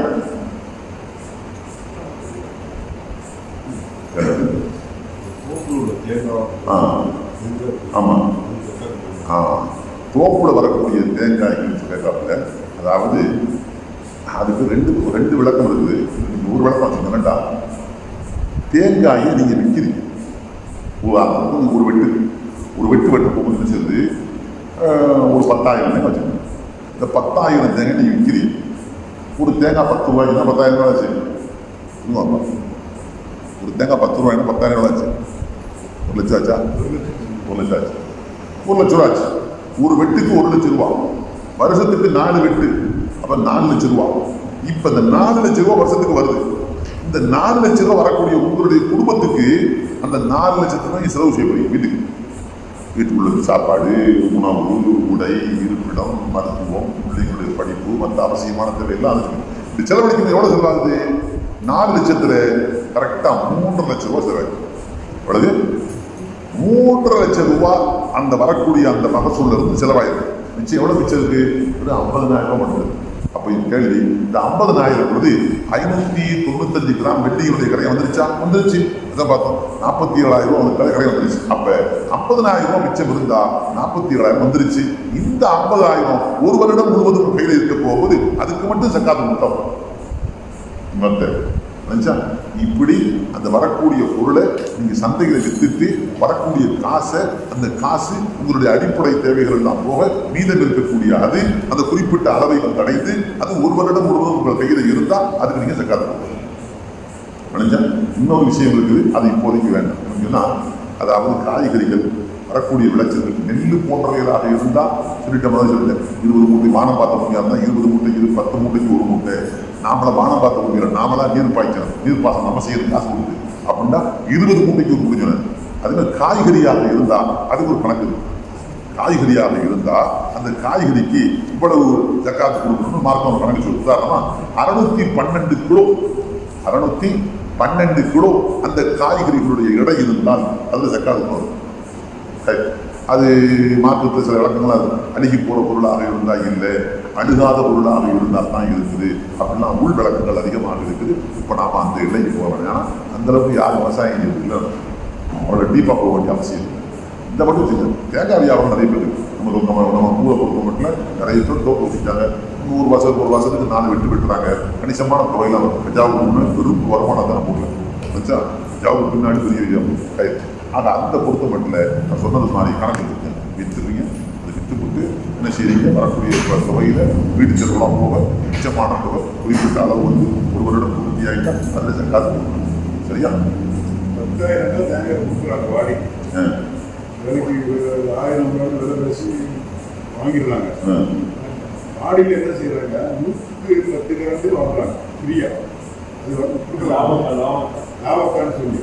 ஆமா, தோப்புல வரக்கூடிய தேங்காய் கேட்காப்புல, அதாவது அதுக்கு 2 விளக்கம் இருக்குது. ஒரு விளக்கம் வச்சுங்க வேண்டாம். தேங்காயை நீங்க விற்கிறீங்க, ஒரு வெட்டு போகுதுன்னு சேர்ந்து ஒரு 10,000 வச்சுக்கோங்க. இந்த 10,000 தேங்காய் நீங்க விற்கிறீங்க. ஒரு தேங்காய் 10 ரூபாய்க்குன்னா 10,000 ரூபாய் ஆச்சு. ஒரு தேங்காய் 10 ரூபாய்னா 10,000 ரூபாய் ஆச்சு. 1 லட்சம் ஆச்சா? 1 லட்சம் ஆச்சு. 1 லட்ச ரூபா ஆச்சு. ஒரு வெட்டுக்கு 1 லட்சம் ரூபா, வருஷத்துக்கு 4 வெட்டு, அப்ப 4 லட்சம் ரூபா. இப்ப இந்த 4 லட்சம் ரூபாய் வருஷத்துக்கு வருது. இந்த 4 லட்சம் ரூபாய் வரக்கூடிய உங்களுடைய குடும்பத்துக்கு அந்த 4 லட்சத்தை தான் செலவு செய்ய முடியும். வீட்டுக்குள்ள சாப்பாடு, உணவு, உடை, இருப்பிடம், மருத்துவம், பிள்ளைங்களுடைய படிப்பு, மற்ற அவசியமான தேவையெல்லாம் அது இது செலவழிக்கிறது எவ்வளவு செலவாகுது? 4 லட்சத்துல கரெக்டா 3 லட்சம் ரூபாய் செலவாகுது. எவ்வளவு? 3 லட்சம் ரூபாய் அந்த வரக்கூடிய அந்த மகசூல்ல இருந்து செலவாயிருக்கு. மிச்சம் எவ்வளவு மிச்சம் இருக்கு? 50,000 ரூபாய் மட்டும். அப்ப கேள்வி, இந்த 50,000 பொழுது 595 கிராம் வெள்ளியுடைய கரை வந்துருச்சு. அதான் பார்த்தோம். 47,000 ரூபாய் கரை வந்துருச்சு. அப்ப 50,000 ரூபாய் மிச்சம் இருந்தா 47,000 வந்துருச்சு. இந்த 50,000 ஒரு வருடம் முழுவதும் கையில் இருக்க போகும்போது அதுக்கு மட்டும் சக்காத்து கொடுத்தோம். இப்படி அந்த வரக்கூடிய பொருளை நீங்க சந்தைகளை வித்துட்டு வரக்கூடிய காசை, அந்த காசு உங்களுடைய அடிப்படை தேவைகள் எல்லாம் போக மீதம் இருக்கக்கூடிய அது அந்த குறிப்பிட்ட அளவை அடைந்து அது ஒரு வருடம் முழுவதும் உங்கள் கையில இருந்தா அதுக்கு நீங்க சக்காத்து. இன்னொரு விஷயம் இருக்குது, அது இப்போதைக்கு வேண்டாம். அதாவது காய்கறிகள் வரக்கூடிய விளைச்சல்கள் நெல் போன்றவைகளாக இருந்தால் சொல்லிட்டேன். 20 மூட்டை வானம் பார்த்த முடியா இருந்தால் 20 மூட்டைக்கு 10 மூட்டைக்கு 1 மூட்டை நாமளை வானம் பார்த்த முடியல, நாமளா நீர் பாய்ச்சணும், நீர் பாசனம் நம்ம செய்யறது காசு கொடுத்து அப்படின்னா 20 மூட்டைக்கு 1 முடிஞ்சோம். அதுமாதிரி காய்கறியாக இருந்தால் அதுக்கு ஒரு கணக்கு இருக்கு. காய்கறியாக இருந்தால் அந்த காய்கறிக்கு இவ்வளவு ஜக்காத்து கொடுக்கணும்னு மார்க்கம் கணக்கு சொல்லு. உதாரணமா 612 கிலோ 612 கிலோ அந்த காய்கறிகளுடைய எடை இருந்தால் அதுல ஜக்காத்து கொடுக்கணும். அது மாற்றத்தில் சில விளக்கங்கள் அழுகி போற பொருளாக இருந்தால் இல்லை, அழுகாத பொருளாக இருந்தால் தான் இருக்குது. அப்படிலாம் உள் விளக்கங்கள் அதிகமாக இருக்குது. இப்போ நாம அந்த எல்லைக்கு போகிறோம். ஏன்னா அந்த அளவுக்கு யாரும் விவசாயம் இல்லை, அவரோட டீப்பாக போக வேண்டிய அவசியம் இல்லை. இந்த மட்டும் வச்சுக்கோங்க, தேங்காய் வியாபாரம் நிறைய பேர் நம்ம ஊரை பொறுத்த மட்டும் நிறைய பேர் தோப்பு வச்சுட்டாங்க. 100 வருஷத்துக்கு 1 வருஷத்துக்கு 4 வெட்டு வெட்டுறாங்க. கணிசமான தொகையெல்லாம் வரும். கஜாவுக்கு வெறும் வருமானம் தான் நம்ம வச்சா ஜாவுக்கு பின்னாடி பெரிய கயிற்று. ஆனால் அந்த பொறுத்த மட்டும் நான் சொன்னது மாதிரி கணக்கு இருக்கு. விற்றுறீங்க, அதை விற்று போட்டு என்ன செய்றீங்க, வரக்கூடிய தொகையில் வீட்டு செலவெல்லாம் போக மிச்சமான தொகை குறிப்பிட்ட அளவு வந்து ஒரு வருடம் பூர்த்தி ஆகிட்டா அதில் சக்காத்து கொடுக்கணும். சரியா? 10,000 தேங்காய் கொடுக்குறாங்க வாடி. விலைக்கு 1000 விலை பேசி வாங்கிடுறாங்க. வாடியில் என்ன செய்யறாங்க, 110 கிராம் வாங்குறாங்க ஃப்ரீயா. அது வந்து லாபக்கான்னு சொல்லி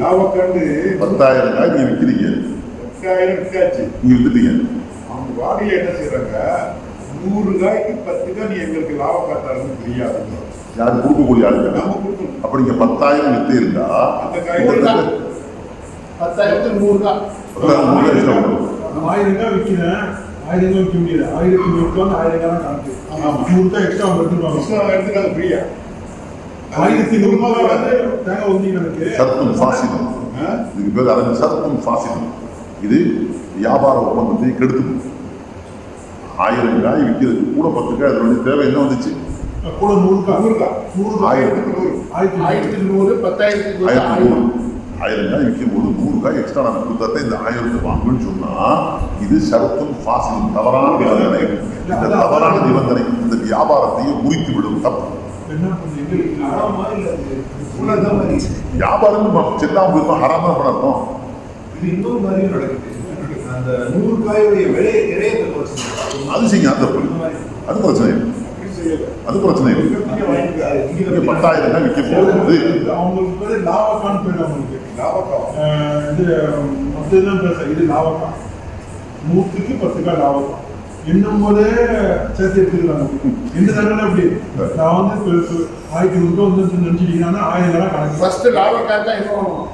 லாபக்காண்டு 10,000 காய் நீங்க விற்கிறீங்க, 10,000 விற்காச்சு, நீங்க வித்துட்டீங்க. அவங்க வாடியில் என்ன செய்யறாங்க, 100 காய்க்கு 10 காய் நீ எங்களுக்கு லாபக்காட்டாருன்னு ஃப்ரீயா. யாரு கொடுக்கக்கூடிய ஆளுங்க நம்ம கொடுக்கணும். அப்ப நீங்க 10,000 வித்து இருந்தா அந்த காய் 10,000 100 காய் 1000 காய் விற்கிறேன், 1000 காய் விற்க முடியாது. 1000 விற்காம 1000 காய் தான் கணக்கு. 100 காய் எக்ஸ்ட்ரா எடுத்துருக்காங்க. ஃப்ரீயா 1100 வந்து தேங்காய் ஊத்தி எனக்கு சர்த்தும் ஃபாசிதம். இதுக்கு பேர் அரபி சர்த்தும் ஃபாசிதம். இது வியாபார ஒப்பந்தத்தை கெடுத்து 1000 காய் விற்கிறதுக்கு கூட 10 காய் அதனுடைய தேவை என்ன வந்துச்சு, கூட 100 காய் 1000 10,100 1000 காய் விற்கும் போது 100 காய் எக்ஸ்ட்ரா நம்ம கொடுத்தா இந்த 1000 வாங்கணும்னு சொன்னா இது சரத்தும் ஃபாசிலும் தவறான நிபந்தனை. இந்த தவறான நிபந்தனை இந்த வியாபாரத்தையே முறித்து விடும். தப்பு. வியாபாரம் செல்லாம போயிருந்தோம், ஹராமா பண்ணோம். இது இன்னொரு மாதிரியும் நடக்குது. அந்த 100 காயோடைய விலையை இறையத்தை பிரச்சனை, அது செய்யுங்க, அது பிரச்சனை இல்லை, அது பிரச்சனை இல்லை. 10,000 காய் விற்க போகுது அவங்களுக்கு பேரு லாபக்கான்னு பேரு. அவங்களுக்கு இது மொத்தம் பேச இது லாபக்கா, 100க்கு 10 காய் லாபக்கா இன்னும் போதே சேர்த்து எடுத்துக்கிறாங்க. எந்த தடவை அப்படி நான் வந்து 1000 ரூபாய் வந்து நினைச்சிட்டீங்கன்னா 1000 காய் கணக்கு. ஃபர்ஸ்ட் லாபக்கா தான் என்ன பண்ணுவோம்,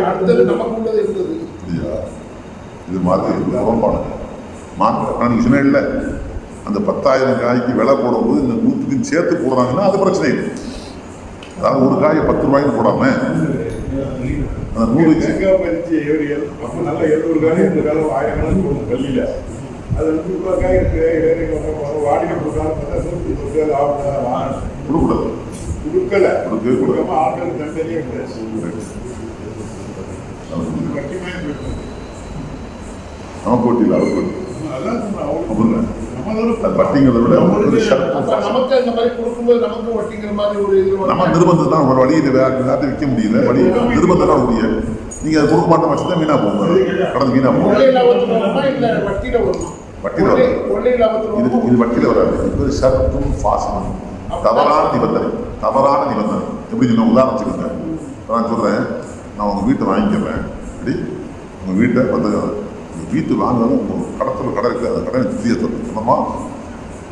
அடுத்தது நமக்கு உள்ளது இருந்தது. இது மாதிரி உடன்பாடு நீங்க சொன்ன இல்லை. அந்த 10,000 காய்க்கு விலை போடும்போது இந்த 100க்கும் சேர்த்து போடுறாங்கன்னா அது பிரச்சனை இல்லை. அதாவது ஒரு காயை 10 ரூபாய்க்கு போடாம அந்த 100 தேங்காய் பறிச்சு ஏரியல் அப்போ நல்ல 700 காய் 800 காய் 1000 காய் போடணும் பள்ளியில். அது வந்து இவ்வளோ காய் இருக்கு வாடிக்கை கொடுக்காம கொடுக்கூடாது, கொடுக்காம ஆட்களுக்கு தண்டனையே கிடையாது. நமக்கு போட்டியில் அவர் வட்டிங்கிறத விட நமக்கு அந்த மாதிரி கொடுக்கும்போது நமக்கு வட்டிங்கிற மாதிரி ஒரு இது நம்ம நிர்பந்தம் தான். ஒரு வழியில் வேறு விற்க முடியல, வழி நிர்பந்தம் தான் முடிய. நீங்க அதை கொடுக்க மாட்டோம் வச்சுதான் வீணா போகும், கடந்து வீணா போகும். இது வட்டியில வராது. இது சர்த்தும் ஃபாசிலும் தவறான நிபந்தனை. தவறான நிபந்தனை எப்படி சொன்ன உதாரணம் வச்சுக்கோங்க. நான் சொல்றேன், நான் உங்க வீட்டை வாங்கிக்கிறேன், அப்படி உங்க வீட்டை வீட்டு வாங்கினாலும் கடத்தில் கடை இருக்குது, அந்த கடை ஃப்ரீயாக தரும். சொன்னோமா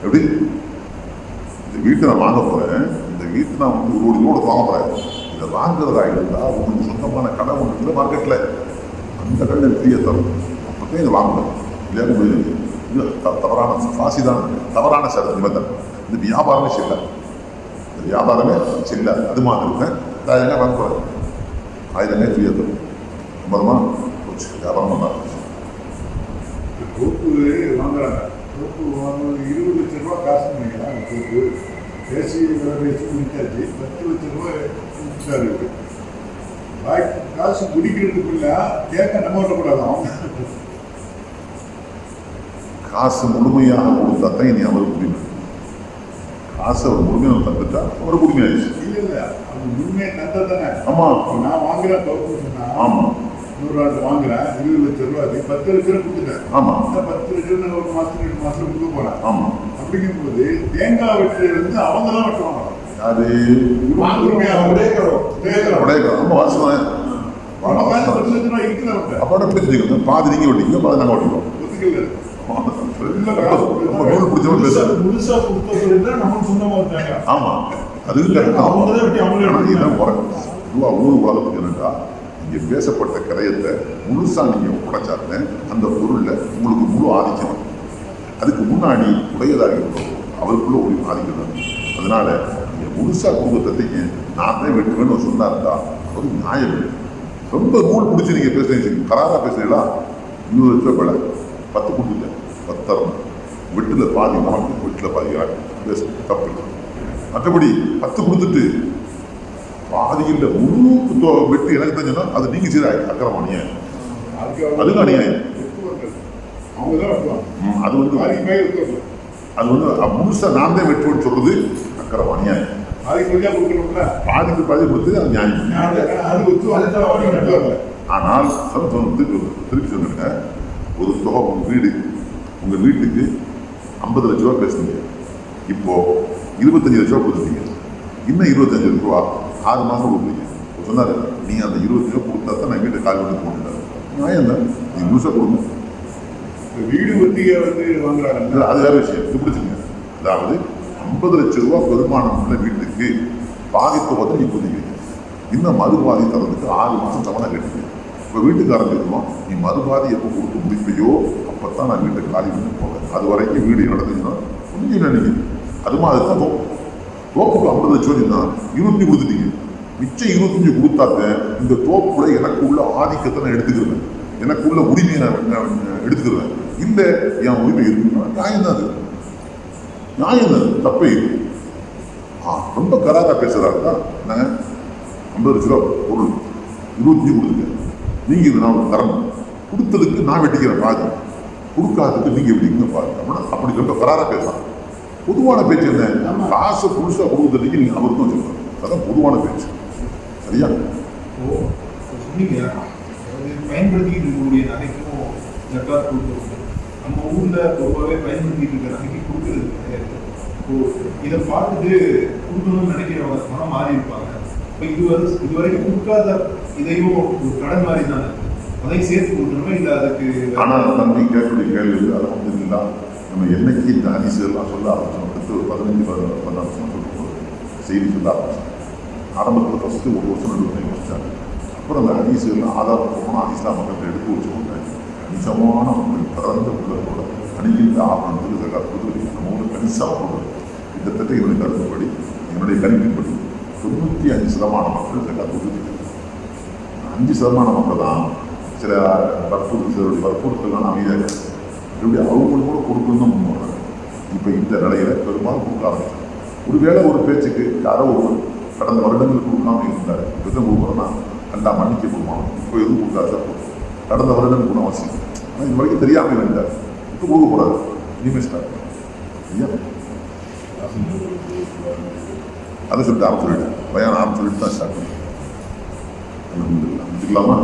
எப்படி இந்த வீட்டை நான் வாங்க போகிறேன், இந்த வீட்டை நான் வந்து 1 கோடி ரூபா வாங்க போகிறேன். இதை வாங்குறதா இருந்தால் உங்களுக்கு சொந்தமான கடை ஒன்று இருக்குது மார்க்கெட்டில், அந்த கடை ஃப்ரீயாக தரும். அப்போ தான் இதை வாங்கணும். இல்லையா முடியாது. இது தவறான காசி தான், தவறான நிபந்தனை. இது வியாபாரமே செல்ல, இந்த வியாபாரமே செல்ல. அது மாதிரி இருக்கேன் 1000 வாங்க போகிறேன், 1000 ஃப்ரீயாக தரும். சம்பளமாக போச்சு, வியாபாரம் பண்ணாங்க. தோப்பு வாங்குறாங்க, தோப்பு வாங்க 20 லட்ச ரூபா காசு நினைக்கிறாங்க. தோப்பு பேசி பேசி முடிச்சாச்சு, 10 லட்ச ரூபா கொடுத்தாரு. பாக்கி காசு குடிக்கிறதுக்குள்ள கேட்க நம்ம விடக்கூடாது. அவங்க காசு முழுமையாக கொடுத்தா தான் இனி அவர் உரிமை. காசு அவர் முழுமையாக தந்துட்டா அவர் உரிமையாயிடுச்சு. இல்ல இல்ல, அது முழுமையை தந்தா தானே. ஆமா, நான் வாங்குறேன் தோப்பு சொன்னா, ஆமா 100 ரூபா வாங்குறேன், 20 லட்ச ரூபா 10 லட்ச ரூபா கொடுத்துட்டேன். ஆமா, அந்த 10 லட்ச ரூபா 1 மாசம் 2 மாசம் கொடுக்க போறேன். ஆமா. அப்படிங்கும்போது தேங்காய் வெட்டுறது வந்து அவங்க தான் வெட்டுவாங்க. அது அப்போட பிடிச்சிருக்கோம், பாதி நீங்க ஓட்டிக்கோ, பாதி நாங்கள் ஓட்டிக்கோம். ஆமா, அது ஊர் உலகத்துக்கு என்னட்டா இங்க பேசப்பட்ட கரையத்தை முழுசா நீங்க உடைச்சாருன்னு அந்த பொருள்ல உங்களுக்கு முழு ஆதிக்கம். அதுக்கு முன்னாடி உடையதாக இருக்கும் அவருக்குள்ள ஒரு ஆதிக்கம். அதனால நீங்க முழுசா குடும்பத்தைக்கு நான் தான் வெட்டுவேன்னு சொன்னாருந்தா ஒரு நியாயம். ரொம்ப நூல் பிடிச்சி நீங்க பேசுறீங்க, கராரா பேசுறீங்களா, 200 லட்சம் வேலை 10 கொடுத்துட்டேன், 10 தரணும், வெட்டுல பாதி நமக்கு, வெட்டுல பாதி பேச தப்பு. மற்றபடி 10 கொடுத்துட்டு பாதியில் முழு வெட்டு எனக்கு தெரிஞ்சுன்னா அது நீங்க செய்த அக்கிரம அநியாயம். அதுக்கு அநியாயம். அது வந்து முழுசா நான் தான் வெட்டுவேன்னு சொல்றது அக்கிரம அநியாயம். பாதிக்கு பாதி கொடுத்து அது நியாயம். ஆனால் திருப்பி சொல்லுங்க, ஒரு தொகை உங்க வீட்டுக்கு 50 லட்ச ரூபா பேசுனீங்க, இப்போ 25 லட்ச ரூபா கொடுத்துட்டீங்க, இன்னும் 25 லட்ச ரூபா 6 மாசம் கொடுப்பீங்க. சொன்னாரு நீங்க அந்த 20 லட்சம் கொடுத்தா தான் நான் வீட்டை கால் விட்டு போட்டுட்டாரு. நியாயம் தான், நீங்க முழுசா கொடுங்க. வீடு ஒத்திகை வந்து வாங்குறாங்க, அது வேற விஷயம். இது பிடிச்சிங்க, அதாவது 50 லட்ச ரூபா வருமானம் உள்ள வீட்டுக்கு பாதிப்பு பார்த்து நீ கொடுத்துக்கிறீங்க, இன்னும் மறுபாதி தரதுக்கு 6 மாசம் தவணை கட்டுங்க. இப்போ வீட்டுக்காரங்க இருக்குவோம், நீ மறுபாதி எப்போ கொடுத்து முடிப்பையோ அப்பத்தான் நான் வீட்டை காலி பண்ணி போவேன், அது வரைக்கும் வீடு நடந்துச்சுன்னா கொஞ்சம் நினைக்கிறேன். அது மாதிரி தான் தோப்புக்கு 50 லட்ச ரூபா 25 கொடுத்துட்டீங்க, மிச்சம் 25 கொடுத்தாக்க இந்த தோப்புல எனக்கு உள்ள ஆதிக்கத்தை நான் எடுத்துக்கிறேன், எனக்கு உள்ள உரிமையை நான் எடுத்துக்கிறேன். இல்லை என் உரிமை இருக்குன்னா நியாயம் தான், அது நியாயம் தான், தப்பே இல்லை. ரொம்ப கராரா பேசுறாருன்னா நாங்கள் 50 லட்ச ரூபா பொருள் 25 கொடுத்துருக்கேன், நீங்க இது நான் தரணும், கொடுத்ததுக்கு நான் வெட்டிக்கிறேன் பாதி, கொடுக்காததுக்கு நீங்க எப்படிங்க பாருங்க அப்படின்னா அப்படி ரொம்ப கராரா பேசலாம். பொதுவான பேச்சு என்ன, காசை புதுசா கொடுக்குறதுக்கு நீங்க அவருக்கு தான் சொல்லுவாங்க, அதான் பொதுவான பேச்சு. சரியா சொன்னீங்க, பயன்படுத்திக்கிட்டு இருக்கக்கூடிய நகைக்கும் ஜக்காத் கொடுக்கணும். நம்ம ஊர்ல பொதுவாகவே பயன்படுத்திட்டு இருக்கிற நகைக்கு கொடுக்கறது கிடையாது. இப்போ இதை பார்த்துட்டு கொடுக்கணும்னு நினைக்கிறவங்க மனம் மாறி இருப்பாங்க. இப்போ இதுவரைக்கும் கொடுக்காத இதையும் ஒரு கடன் மாதிரி தானே, அதையும் சேர்த்து கொடுக்கணுமா இல்லை அதுக்கு? ஆனால் தம்பி கேட்கக்கூடிய கேள்வி அதை வந்து இல்லை, நம்ம என்னைக்கு இந்த ஹதீஸ்லாம் சொல்ல ஆரம்பிச்சோம், அடுத்து ஒரு 15-16 வருஷம் சொல்லும்போது செய்தி சொல்ல ஆரம்பிச்சோம். ஆரம்பத்தில் ஃபஸ்ட்டு 1 வருஷம் 2 வருஷம் யோசிச்சாங்க. அப்புறம் அந்த ஹதீஸ்லாம் ஆதாரப்பூர்வமான ஹதீஸ்லாம் மக்கள்கிட்ட எடுத்து வச்சுக்கோங்க. கணிசமான மக்கள் பிறந்த உள்ளதோட அணிகின்ற ஆவணத்துக்கு ஜகாத் கொடுத்து நம்ம ஊரில் கணிசமாக கொடுக்குறது. கிட்டத்தட்ட என்னுடைய கருத்துப்படி, என்னுடைய கணிப்பின்படி 95% மக்கள் ஜகாத் கொடுத்துருக்கு. 5% மக்கள் தான் சில வற்புறுத்தலாம் அமைதியாக இப்படி அவங்களுக்கு கூட கொடுக்கணும்னு முன்வர்றாங்க. இப்போ இந்த நிலையில பெரும்பாலும் கொடுக்க ஆரம்பிச்சாங்க. ஒருவேளை ஒரு பேச்சுக்கு யாரோ ஒரு கடந்த வருடங்கள் கொடுக்காம இருந்தார், இப்போ தான் கொடுக்குறோன்னா கண்டா மன்னிக்க கொடுப்பாங்க, இப்போ எதுவும் கொடுக்காத கடந்த வருடங்கள் கூட அவசியம். ஆனால் இது வரைக்கும் தெரியாமல் இருந்தார், இப்போ கொடுக்க கூடாது, இனிமேல் ஸ்டார்ட் ஐயா அதை சொல்லிட்டு ஆரம்பிச்சுட்டு பையன் ஆரம்பிச்சுட்டு தான் ஸ்டார்ட் பண்ணி வச்சுக்கலாமா?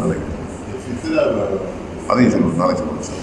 நாளைக்கு அதையும் சொல்லுவோம், நாளைக்கு சொல்லுவோம் சார்.